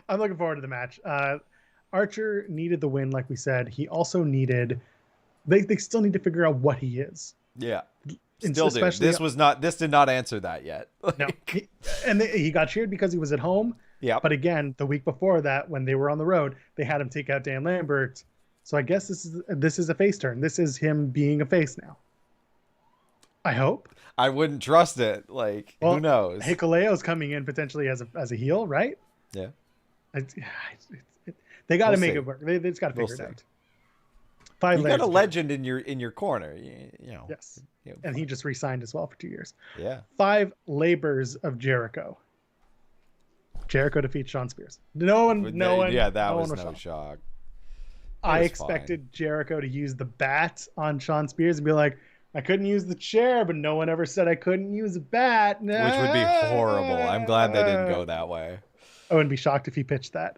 I'm looking forward to the match. Archer needed the win, like we said. He also needed. They still need to figure out what he is. Yeah, still do. This did not answer that yet. No, he got cheered because he was at home. Yeah, but again, the week before that, when they were on the road, they had him take out Dan Lambert. So I guess this is a face turn. This is him being a face now. I hope. I wouldn't trust it. Who knows? Hikuleo's coming in potentially as a heel, right? Yeah. They got to make it work. They just got to figure it out. You got a legend in your corner. Yes. And he just re-signed as well for 2 years. Yeah. 5 labors of Jericho. Jericho defeats Shawn Spears. No one. Yeah, that was no shock. I expected Jericho to use the bat on Shawn Spears and be like, I couldn't use the chair, but no one ever said I couldn't use a bat. Which would be horrible. I'm glad they didn't go that way. I wouldn't be shocked if he pitched that.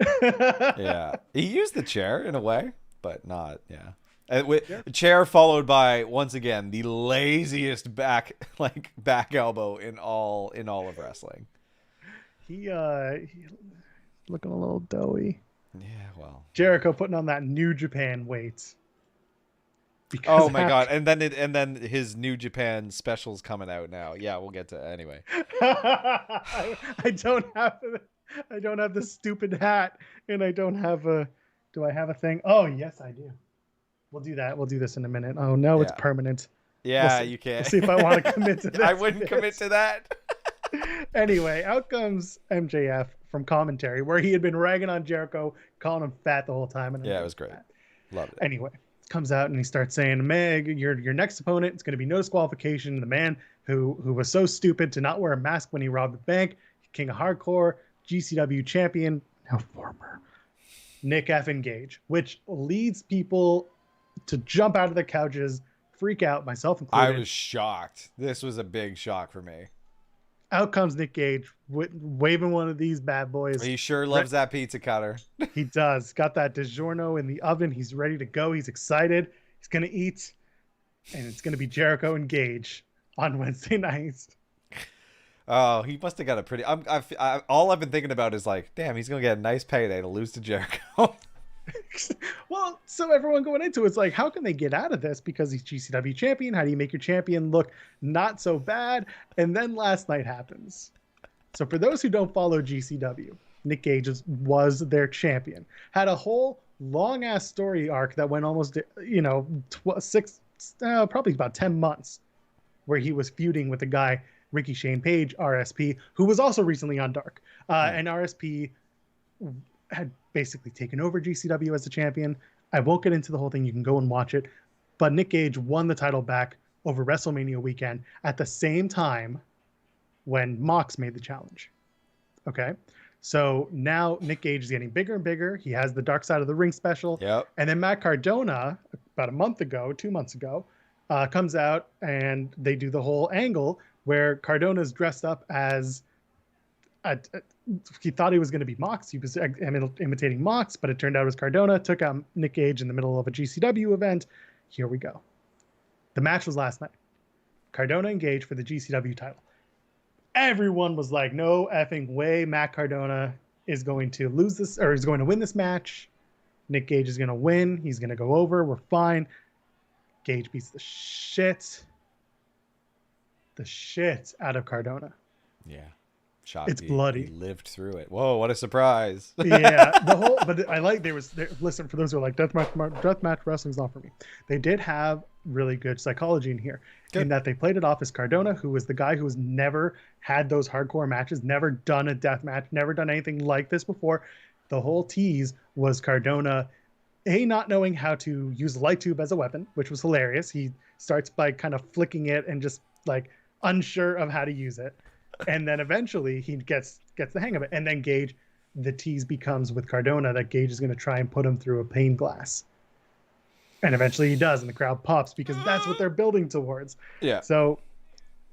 Yeah. He used the chair in a way, but not, yeah. Chair followed by, once again, the laziest back elbow in all of wrestling. He looking a little doughy. Yeah, well. Jericho putting on that New Japan weight. Oh my god! And then his New Japan specials coming out now. Yeah, we'll get to anyway. I don't have the stupid hat, and I don't have a. Do I have a thing? Oh yes, I do. We'll do that. We'll do this in a minute. Oh no, it's permanent. Yeah, you can't. We'll see if I want to commit to this. I wouldn't commit to that. Anyway, out comes MJF from commentary, where he had been ragging on Jericho, calling him fat the whole time. And yeah, it was great. Loved it. Anyway, comes out and he starts saying, Meg, your next opponent, it's going to be no disqualification. The man who was so stupid to not wear a mask when he robbed the bank, King of Hardcore, GCW champion, now former, Nick effing Gage, which leads people to jump out of their couches, freak out, myself included. I was shocked. This was a big shock for me. Out comes Nick Gage, waving one of these bad boys. He sure loves that pizza cutter. He does. Got that DiGiorno in the oven. He's ready to go. He's excited. He's going to eat. And it's going to be Jericho and Gage on Wednesday nights. Oh, he must have got a pretty... all I've been thinking about is like, damn, he's going to get a nice payday to lose to Jericho. Well, so everyone going into it's like, how can they get out of this? Because he's GCW champion. How do you make your champion look not so bad? And then last night happens. So for those who don't follow GCW, Nick Gage was their champion. Had a whole long ass story arc that went almost, probably about 10 months, where he was feuding with the guy Ricky Shane Page, RSP, who was also recently on Dark. And RSP had basically taken over GCW as the champion. I won't get into the whole thing. You can go and watch it. But Nick Gage won the title back over WrestleMania weekend at the same time when Mox made the challenge. Okay? So now Nick Gage is getting bigger and bigger. He has the Dark Side of the Ring special. Yep. And then Matt Cardona, about 2 months ago, comes out and they do the whole angle where Cardona's dressed up as... he thought he was going to be Mox. He was imitating Mox, but it turned out it was Cardona. Took out Nick Gage in the middle of a GCW event. Here we go. The match was last night. Cardona and Gage for the GCW title. Everyone was like, no effing way Matt Cardona is going to lose this, or is going to win this match. Nick Gage is going to win. He's going to go over. We're fine. Gage beats the shit out of Cardona. Yeah. Shocked. It's bloody. He lived through it. Whoa, what a surprise. Yeah, but I like, listen, for those who are like, deathmatch wrestling's not for me. They did have really good psychology in here. Good. In that they played it off as Cardona, who was the guy who has never had those hardcore matches, never done a death match, never done anything like this before. The whole tease was Cardona, not knowing how to use a light tube as a weapon, which was hilarious. He starts by kind of flicking it and just like unsure of how to use it. And then eventually he gets the hang of it. And then Gage, the tease becomes with Cardona that Gage is going to try and put him through a pane glass. And eventually he does, and the crowd pops because that's what they're building towards. Yeah. So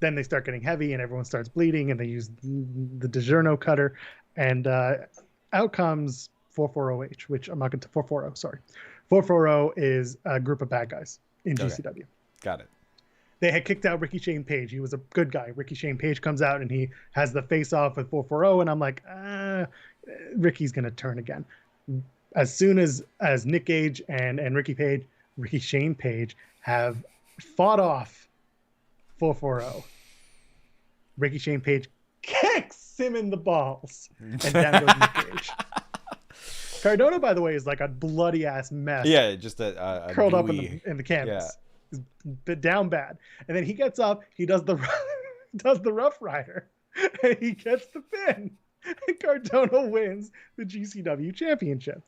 then they start getting heavy and everyone starts bleeding and they use the DiGiorno cutter. And out comes 440H, which I'm not going to... 440, sorry. 440 is a group of bad guys in GCW. Got it. They had kicked out Ricky Shane Page. He was a good guy. Ricky Shane Page comes out and he has the face off with 440. And I'm like, Ricky's going to turn again. As soon as Nick Gage and Ricky Shane Page have fought off 440, Ricky Shane Page kicks him in the balls. And down goes Nick Gage. Cardona, by the way, is like a bloody ass mess. Yeah, just a curled gooey. up in the canvas. Yeah. Down bad, and then he gets up, he does the Rough Rider, and he gets the pin, and Cardona wins the GCW championship.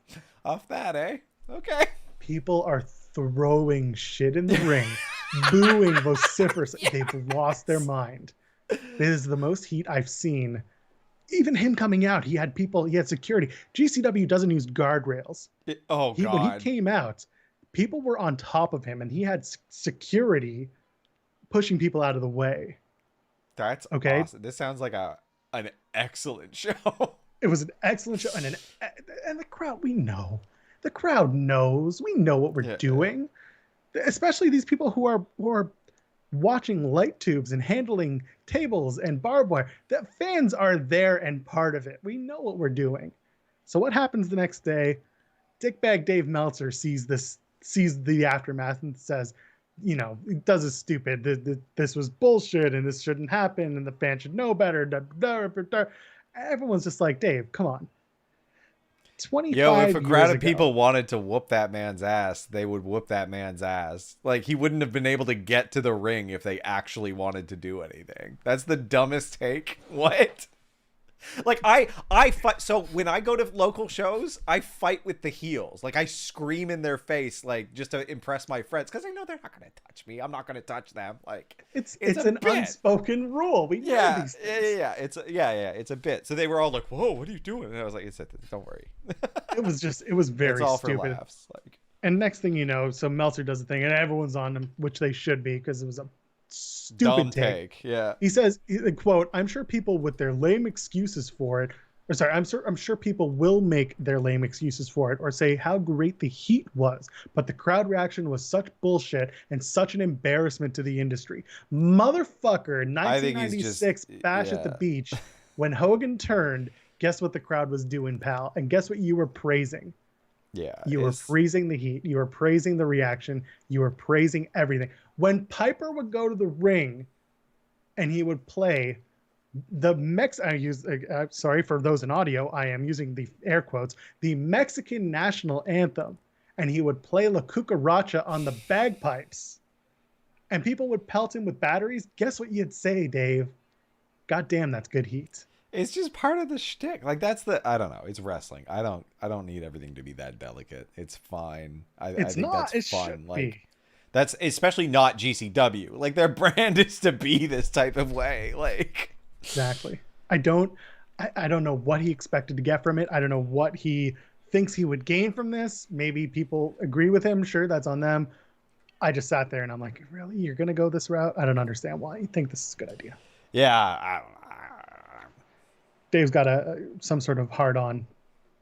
Off that, eh? Okay. People are throwing shit in the ring, booing vociferously. Yes. They've lost their mind. This is the most heat I've seen. Even him coming out, he had security. GCW doesn't use guardrails. God. When he came out, people were on top of him, and he had security pushing people out of the way. That's okay. Awesome. This sounds like an excellent show. It was an excellent show, and the crowd. The crowd knows. We know what we're doing, especially these people who are watching light tubes and handling tables and barbed wire. The fans are there and part of it. We know what we're doing. So what happens the next day? Dickbag Dave Meltzer sees the aftermath and says, you know, does is stupid. This was bullshit and this shouldn't happen and the fans should know better. Everyone's just like, Dave, come on. 25 Yo, if a crowd of ago, people wanted to whoop that man's ass, they would whoop that man's ass. Like, he wouldn't have been able to get to the ring if they actually wanted to do anything. That's the dumbest take. What? Like, I fight. So when I go to local shows, I fight with the heels. Like, I scream in their face, like, just to impress my friends, because I know they're not going to touch me. I'm not going to touch them. Like, it's an bit. Unspoken rule. We know these things. It's a bit. So they were all like, "Whoa, what are you doing?" And I was like, "Don't worry." It was very it's all stupid. For laughs. Like, and next thing you know, so Meltzer does the thing, and everyone's on him, which they should be, because it was a stupid dumb take. Yeah. He says, quote, "I'm sure people with their lame excuses for it, or sorry, I'm sure people will make their lame excuses for it or say how great the heat was, but the crowd reaction was such bullshit and such an embarrassment to the industry." Motherfucker, 1996 Bash at the Beach, when Hogan turned, guess what the crowd was doing, pal? And guess what you were praising? Yeah. You were praising the heat. You were praising the reaction. You were praising everything. When Piper would go to the ring and he would play sorry for those in audio, I am using the air quotes, the Mexican national anthem, and he would play La Cucaracha on the bagpipes, and people would pelt him with batteries, guess what you'd say, Dave? God damn, that's good heat. It's just part of the shtick. Like, that's I don't know. It's wrestling. I don't need everything to be that delicate. It's fine. I think that's fun. Like, that's especially not GCW. Like, their brand is to be this type of way. Like, exactly. I don't know what he expected to get from it. I don't know what he thinks he would gain from this. Maybe people agree with him. Sure, that's on them. I just sat there and I'm like, really? You're going to go this route? I don't understand why you think this is a good idea. Yeah. Dave's got some sort of hard-on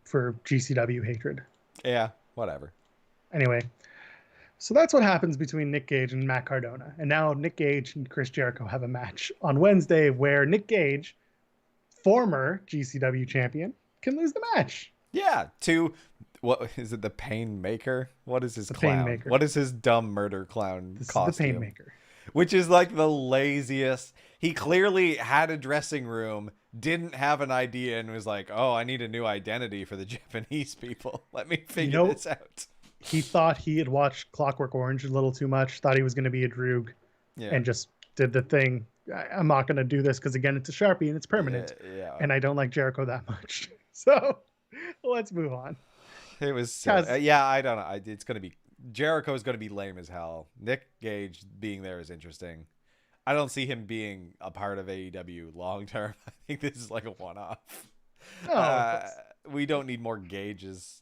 for GCW hatred. Yeah, whatever. Anyway, so that's what happens between Nick Gage and Matt Cardona. And now Nick Gage and Chris Jericho have a match on Wednesday where Nick Gage, former GCW champion, can lose the match. Yeah, to, what is it, the Painmaker? What is his clown? Painmaker. What is his dumb murder clown costume? Is the Painmaker. Which is like the laziest. He clearly had a dressing room, didn't have an idea, and was like, "Oh, I need a new identity for the Japanese people. Let me figure this out." He thought he had watched Clockwork Orange a little too much, thought he was going to be a Droog, and just did the thing. I'm not going to do this because, again, it's a Sharpie and it's permanent. Yeah. And I don't like Jericho that much. So let's move on. It was, I don't know. It's going to be, Jericho is going to be lame as hell. Nick Gage being there is interesting. I don't see him being a part of AEW long term. I think this is like a one-off. We don't need more Gages,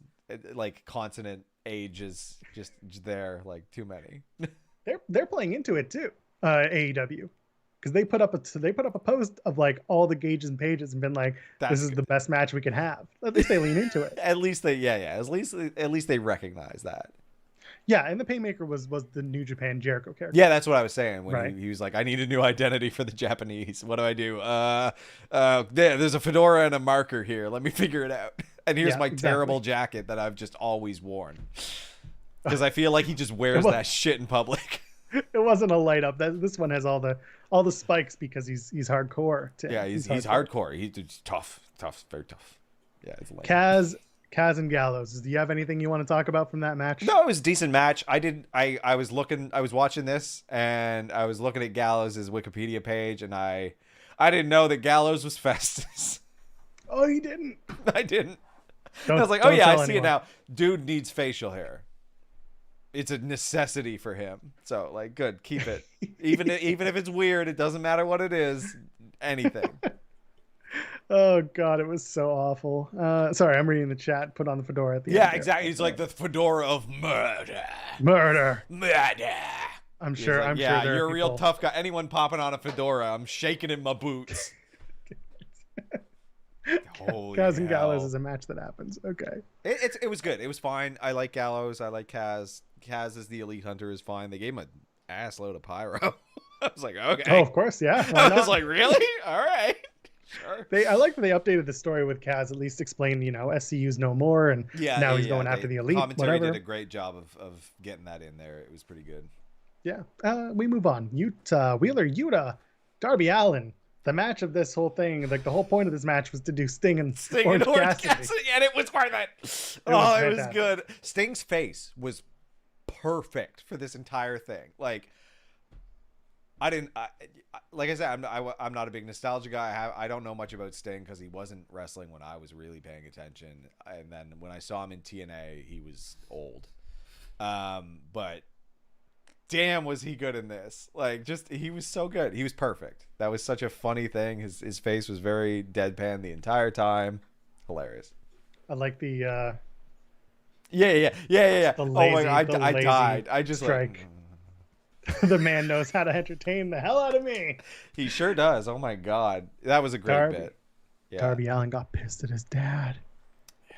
like consonant ages just there, like too many. They're playing into it too, AEW, because they put up a post of like all the Gages and Pages and been like, this is the best match we can have. At least they lean into it. At least they at least they recognize that. Yeah, and the Painmaker was the New Japan Jericho character. Yeah, that's what I was saying when he was like, I need a new identity for the Japanese. What do I do? There's a fedora and a marker here. Let me figure it out. And here's my terrible jacket that I've just always worn. Because I feel like he just wears that shit in public. It wasn't a light up. This one has all the spikes because he's hardcore. Yeah, he's hardcore. He's tough, very tough. Yeah, it's lame. Kaz and Gallows. Do you have anything you want to talk about from that match? No, it was a decent match. I was watching this and I was looking at Gallows' Wikipedia page and I didn't know that Gallows was Festus. Oh, you didn't? I didn't. I was like, oh yeah, I see it now. Dude needs facial hair. It's a necessity for him. So like, good, keep it. Even if it's weird, it doesn't matter what it is. Anything. Oh god, it was so awful. Sorry, I'm reading the chat. Put on the fedora at the end. Yeah, exactly. He's like the fedora of murder. I'm sure. Yeah, you're a real tough guy. Anyone popping on a fedora, I'm shaking in my boots. Kaz and Gallows is a match that happens. Okay. It was good. It was fine. I like Gallows. I like Kaz. Kaz as the Elite Hunter is fine. They gave him an ass load of pyro. I was like, okay. Oh, of course, yeah. I was like, really? All right. Sure. I like that they updated the story with Kaz, at least explained, SCU's no more, and now he's going after the Elite. Commentary whatever. did a great job of getting that in there. It was pretty good. Yeah. We move on. Wheeler Yuta, Darby Allin. The match of this whole thing, like the whole point of this match was to do Sting and Orange Cassidy. And it was worth it. It was good. Sting's face was perfect for this entire thing. Like, like I said, I'm not a big nostalgia guy. I don't know much about Sting because he wasn't wrestling when I was really paying attention. And then when I saw him in TNA, he was old. But damn, was he good in this. Like, he was so good. He was perfect. That was such a funny thing. His face was very deadpan the entire time. Hilarious. I like the yeah. The lazy, oh my God, I died. I just strike. The man knows how to entertain the hell out of me. He sure does. Oh my God. That was a great bit. Yeah. Darby Allin got pissed at his dad. Yeah.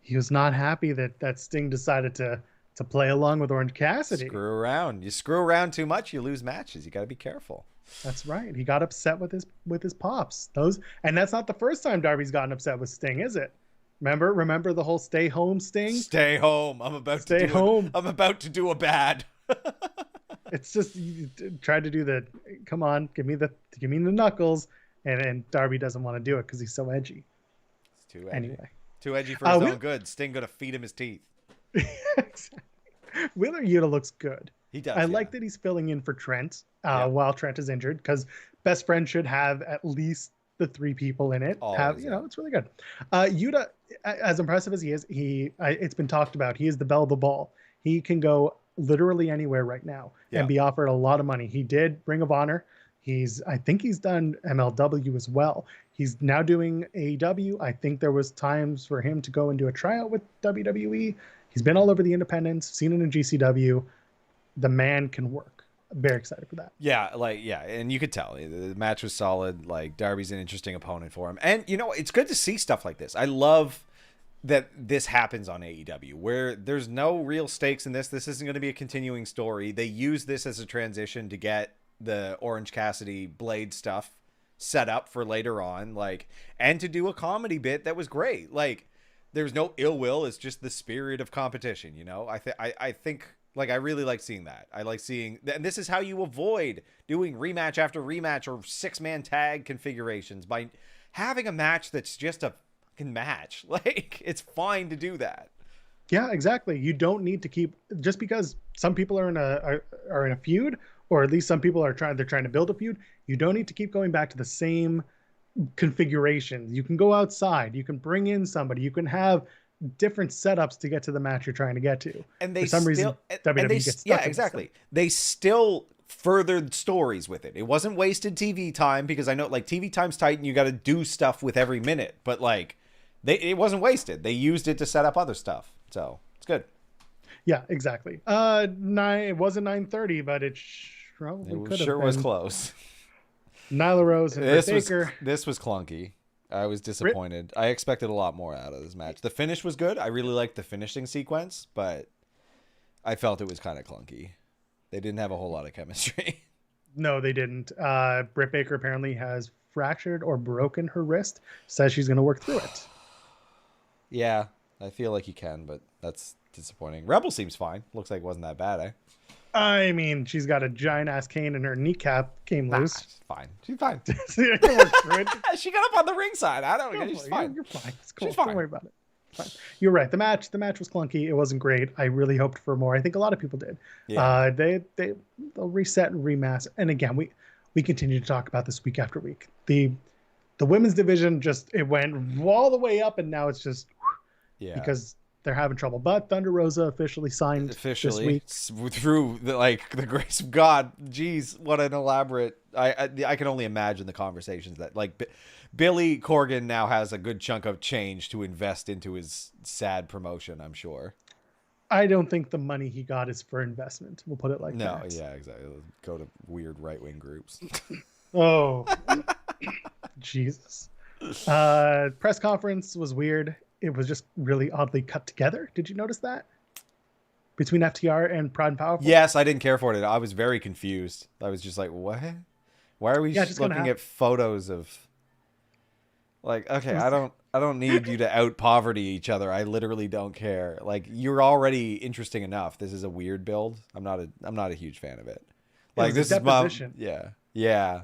He was not happy that Sting decided to play along with Orange Cassidy. Screw around. You screw around too much, you lose matches. You got to be careful. That's right. He got upset with his pops. And that's not the first time Darby's gotten upset with Sting, is it? Remember the whole stay home Sting? Stay home. I'm about to do a bad. It's just you tried to do the come on, give me the knuckles, and Darby doesn't want to do it because he's so edgy. It's too edgy. Anyway, too edgy for his own good. Sting gonna feed him his teeth. Exactly. Wheeler Yuta looks good. He does. I like that he's filling in for Trent while Trent is injured, because best friend should have at least the 3 people in it. Always, it's really good. Yuta, as impressive as he is, it's been talked about. He is the belle of the ball. He can go literally anywhere right now and be offered a lot of money. He did Ring of Honor. I think he's done MLW as well. He's now doing AEW. I think there was times for him to go and do a tryout with WWE. He's been all over the independents, seen it in GCW. The man can work. I'm very excited for that. Yeah, and you could tell the match was solid. Like, Darby's an interesting opponent for him. And, it's good to see stuff like this. I love that this happens on AEW, where there's no real stakes in this. This isn't going to be a continuing story. They use this as a transition to get the Orange Cassidy Blade stuff set up for later on, and to do a comedy bit that was great. Like, there's no ill will. It's just the spirit of competition, I think I really like seeing that. I like seeing, and this is how you avoid doing rematch after rematch or 6-man tag configurations, by having a match that's just a fucking match. Like, it's fine to do that. Yeah, exactly. You don't need to keep, just because some people are in a feud, or at least some people they're trying to build a feud. You don't need to keep going back to the same configurations. You can go outside. You can bring in somebody. You can have different setups to get to the match you're trying to get to. And they for some reason WWE gets stuck. Yeah, exactly. They still furthered stories with it. It wasn't wasted TV time, because I know TV time's tight and you got to do stuff with every minute. But it wasn't wasted. They used it to set up other stuff. So it's good. Yeah, exactly. It wasn't 9:30, but it probably could have been. Sure was close. Nyla Rose and Britt Baker. This was clunky. I was disappointed. I expected a lot more out of this match. The finish was good. I really liked the finishing sequence, but I felt it was kind of clunky. They didn't have a whole lot of chemistry. No, they didn't. Britt Baker apparently has fractured or broken her wrist. Says she's going to work through it. Yeah, I feel like you can, but that's disappointing. Rebel seems fine. Looks like it wasn't that bad, eh? I mean, she's got a giant ass cane and her kneecap came loose. She's fine. She's fine. She got up on the ringside. I don't know. She's fine. You're fine. It's cool. She's fine. Don't worry about it. Fine. You're right. The match was clunky. It wasn't great. I really hoped for more. I think a lot of people did. Yeah. They'll reset and remaster. And again, we continue to talk about this week after week. The women's division it went all the way up, and now it's just because they're having trouble. But Thunder Rosa officially signed this week. Through the grace of God. Jeez, what an elaborate. I can only imagine the conversations that Billy Corgan now has a good chunk of change to invest into his sad promotion, I'm sure. I don't think the money he got is for investment. We'll put it like that. No, yeah, exactly. Go to weird right-wing groups. Oh, Jesus. Press conference was weird. It was just really oddly cut together. Did you notice that? Between FTR and Proud and Powerful? Yes, I didn't care for it. I was very confused. I was just like, what? Why are we just looking at photos of... Like, okay, I don't need you to out poverty each other. I literally don't care. Like, you're already interesting enough. This is a weird build. I'm not a huge fan of it. Like, this is yeah.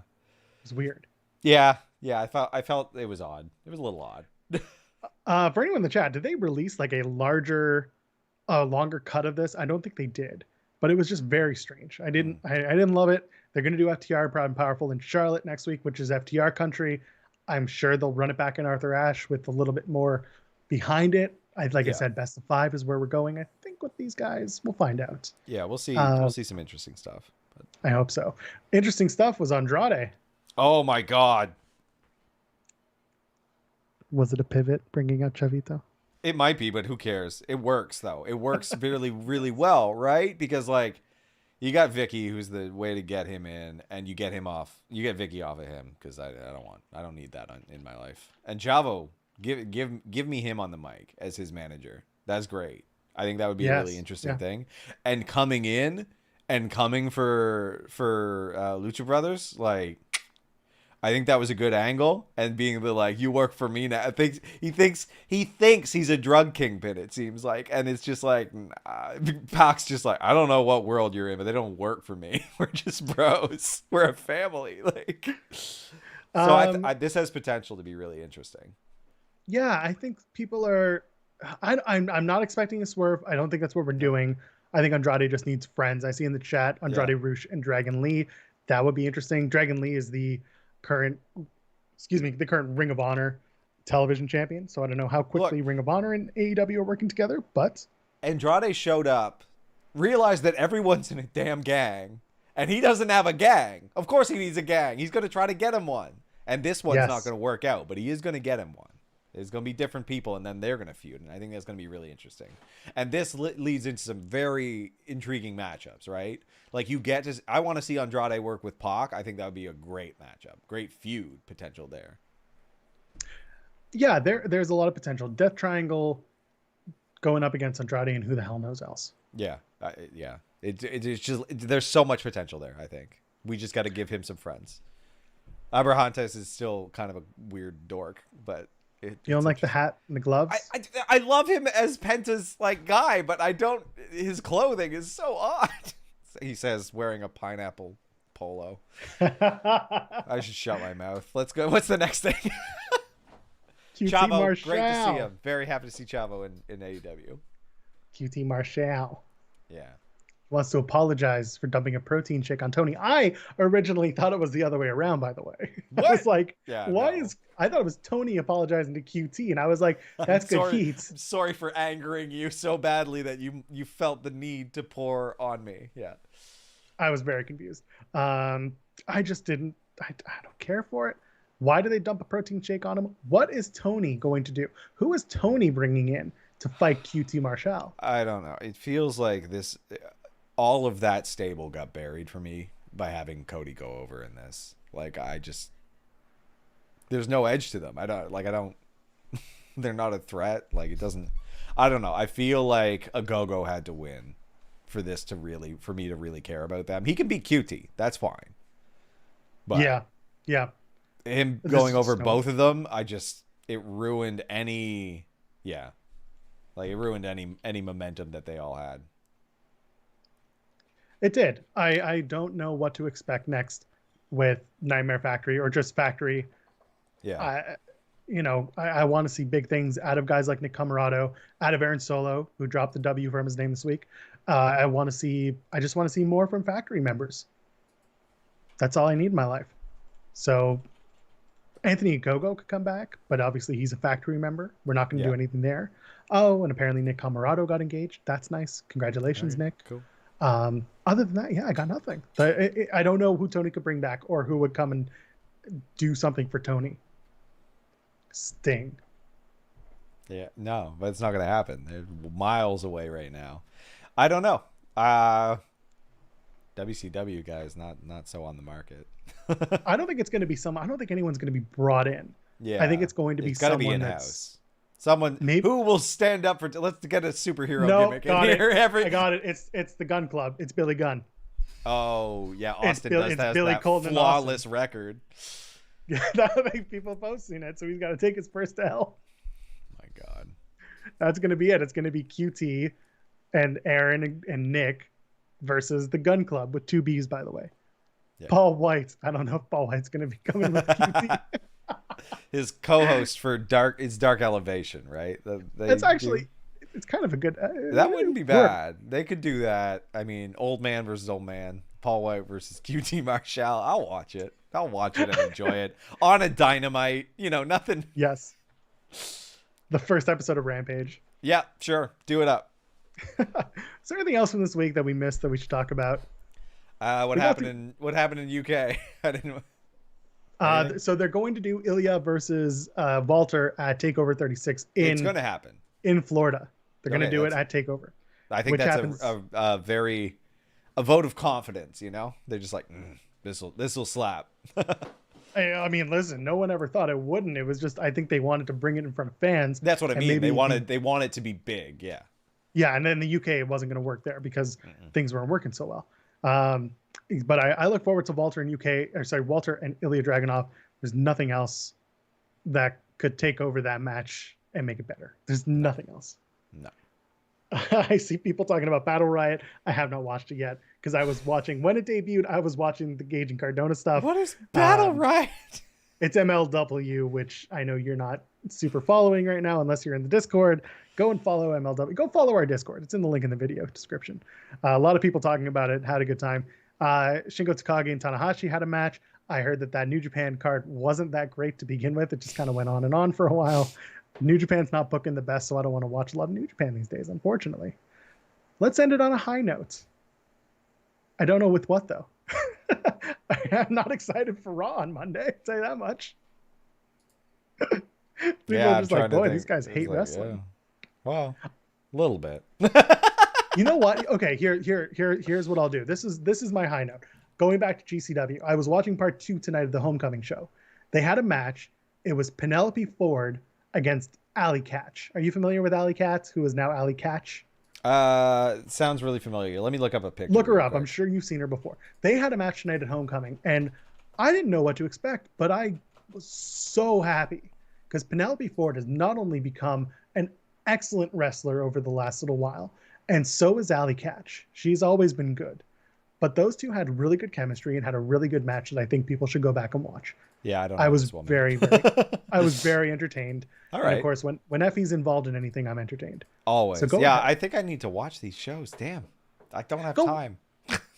It's weird. Yeah. I felt it was odd. It was a little odd. For anyone in the chat, did they release like a longer cut of this? I don't think they did, but it was just very strange. I didn't love it. They're going to do FTR Proud and Powerful in Charlotte next week, which is FTR country. I'm sure they'll run it back in Arthur Ashe with a little bit more behind it. I said, best of 5 is where we're going. I think with these guys, we'll find out. Yeah, we'll see. We'll see some interesting stuff. But... I hope so. Interesting stuff was Andrade. Oh my God. Was it a pivot bringing up Chavito? It might be, but who cares? It works though. It works really, really well, right? Because like, you got Vicky, who's the way to get him in, and you get him off. You get Vicky off of him because I don't need that in my life. And Chavo, give me him on the mic as his manager. That's great. I think that would be a really interesting thing. And coming in and coming for Lucha Brothers, like, I think that was a good angle, and being the like, you work for me now. He thinks he's a drug kingpin, it seems like, and it's just like, Pac's just like, I don't know what world you're in, but they don't work for me. We're just bros. We're a family. Like, so this has potential to be really interesting. Yeah, I think people are. I'm not expecting a swerve. I don't think that's what we're doing. I think Andrade just needs friends. I see in the chat Andrade Roosh and Dragon Lee. That would be interesting. Dragon Lee is the current Ring of Honor television champion. So I don't know how quickly Ring of Honor and AEW are working together, but Andrade showed up, realized that everyone's in a damn gang, and he doesn't have a gang. Of course he needs a gang. He's going to try to get him one. And this one's not going to work out, but he is going to get him one. There's going to be different people, and then they're going to feud, and I think that's going to be really interesting. And this leads into some very intriguing matchups, right? Like, I want to see Andrade work with Pac. I think that would be a great matchup, great feud potential there. Yeah, there's a lot of potential. Death Triangle going up against Andrade, and who the hell knows else? Yeah, it's just there's so much potential there. I think we just got to give him some friends. Abrahantes is still kind of a weird dork, but. You don't like the hat and the gloves? I love him as Penta's like guy, but I don't. His clothing is so odd. He says wearing a pineapple polo. I should shut my mouth. Let's go. What's the next thing? Chavo, Marshall. Great to see him. Very happy to see Chavo in AEW. QT Marshall. Yeah. Wants to apologize for dumping a protein shake on Tony. I originally thought it was the other way around, by the way. What? I was like, I thought it was Tony apologizing to QT, and I was like, that's good heat. I'm sorry for angering you so badly that you felt the need to pour on me. Yeah. I was very confused. I just didn't, I don't care for it. Why do they dump a protein shake on him? What is Tony going to do? Who is Tony bringing in to fight QT Marshall? I don't know. It feels like all of that stable got buried for me by having Cody go over in this. Like, there's no edge to them. They're not a threat. Like, it doesn't, I don't know. I feel like a go-go had to win for me to really care about them. He can beat QT. That's fine. But yeah. Him going over both of them, it ruined any momentum that they all had. It did. I don't know what to expect next with Nightmare Factory or just Factory. Yeah. I want to see big things out of guys like Nick Comoroto, out of Aaron Solo, who dropped the W from his name this week. I just want to see more from Factory members. That's all I need in my life. So Anthony Ogogo could come back, but obviously he's a Factory member. We're not going to do anything there. Oh, and apparently Nick Comoroto got engaged. That's nice. Congratulations, Nick. Cool. Other than that, I got nothing. I don't know who Tony could bring back or who would come and do something for Tony. Sting. Yeah, no, but it's not going to happen. They're miles away right now. I don't know. WCW guys, not so on the market. I don't think it's going to be I don't think anyone's going to be brought in. Yeah, I think it's going to be someone be in-house. Someone who will stand up for. Let's get a superhero gimmick in here. I got it. It's the Gun Club. It's Billy Gunn. Oh yeah, Austin has Billy that Colton flawless record. That'll make people posting it, so he's got to take his first L. My God. That's going to be it. It's going to be QT and Aaron and Nick versus the Gun Club with 2 B's, by the way. Yeah. Paul White. I don't know if Paul White's going to be coming with QT. His co-host for Dark Elevation, right? It's actually, it's kind of a good. That wouldn't be bad. They could do that. I mean, old man versus old man. Paul White versus QT Marshall. I'll watch it. I'll watch it and enjoy it on a Dynamite. Nothing. Yes. The first episode of Rampage. Yeah, sure. Do it up. Is there anything else from this week that we missed that we should talk about? What happened in UK? I didn't. So they're going to do Ilya versus Walter at TakeOver 36 it's going to happen in Florida. They're going to do it at TakeOver. I think that's a vote of confidence. They're just like, this will slap. I mean, listen, no one ever thought it wouldn't. It was just, I think they wanted to bring it in front of fans. That's what I mean. They want it to be big. Yeah. Yeah. And then the UK, it wasn't going to work there because things weren't working so well. But I look forward to Walter and Walter and Ilya Dragunov. There's nothing else that could take over that match and make it better. There's nothing else. No. I see people talking about Battle Riot. I have not watched it yet because I was watching when it debuted. I was watching the Gage and Cardona stuff. What is Battle Riot? It's MLW, which I know you're not super following right now unless you're in the Discord. Go and follow MLW. Go follow our Discord. It's in the link in the video description. A lot of people talking about it. Had a good time. Shingo Takagi and Tanahashi had a match. I heard that New Japan card wasn't that great to begin with. It just kind of went on and on for a while. New Japan's not booking the best, so I don't want to watch a lot of New Japan these days, unfortunately. Let's end it on a high note. I don't know with what, though. I'm not excited for Raw on Monday, I'll tell you that much. People are just like, boy, these guys hate wrestling. Yeah. Well, a little bit. You know what? Okay, here's what I'll do. This is my high note. Going back to GCW, I was watching part 2 tonight of the Homecoming show. They had a match. It was Penelope Ford against Allie Katch. Are you familiar with Allie Katch, who is now Allie Katch? Sounds really familiar. Let me look up a picture. Look her up. I'm sure you've seen her before. They had a match tonight at Homecoming, and I didn't know what to expect, but I was so happy because Penelope Ford has not only become an excellent wrestler over the last little while, and so is Allie Katch. She's always been good. But those two had really good chemistry and had a really good match that I think people should go back and watch. Yeah, I don't know. I was very I was very entertained. All right. And of course, when Effie's involved in anything, I'm entertained. Always. So ahead. I think I need to watch these shows. Damn. I don't have time.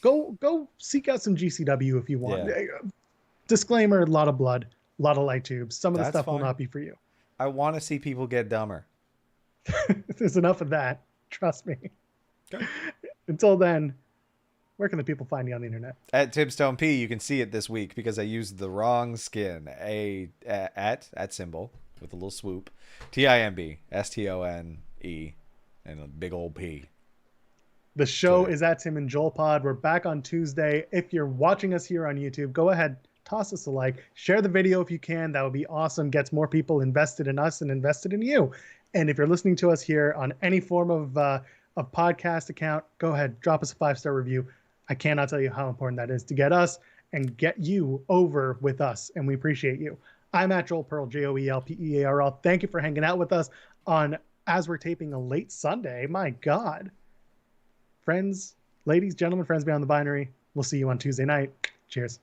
Go seek out some GCW if you want. Yeah. Disclaimer, a lot of blood, a lot of light tubes. Some of the stuff will not be for you. I want to see people get dumber. There's enough of that. Trust me. Okay. Until then, where can the people find you on the internet? At Timstone P. You can see it this week because I used the wrong skin. At symbol with a little swoop. TIMBSTONE and a big old P. The show is at Tim and Joel Pod. We're back on Tuesday. If you're watching us here on YouTube, go ahead, toss us a like, share the video if you can. That would be awesome. Gets more people invested in us and invested in you. And if you're listening to us here on any form of podcast account, go ahead, drop us a 5-star review. I cannot tell you how important that is to get us and get you over with us. And we appreciate you. I'm at Joel Pearl, JOELPEARL. Thank you for hanging out with us as we're taping a late Sunday. My God. Friends, ladies, gentlemen, friends beyond the binary. We'll see you on Tuesday night. Cheers.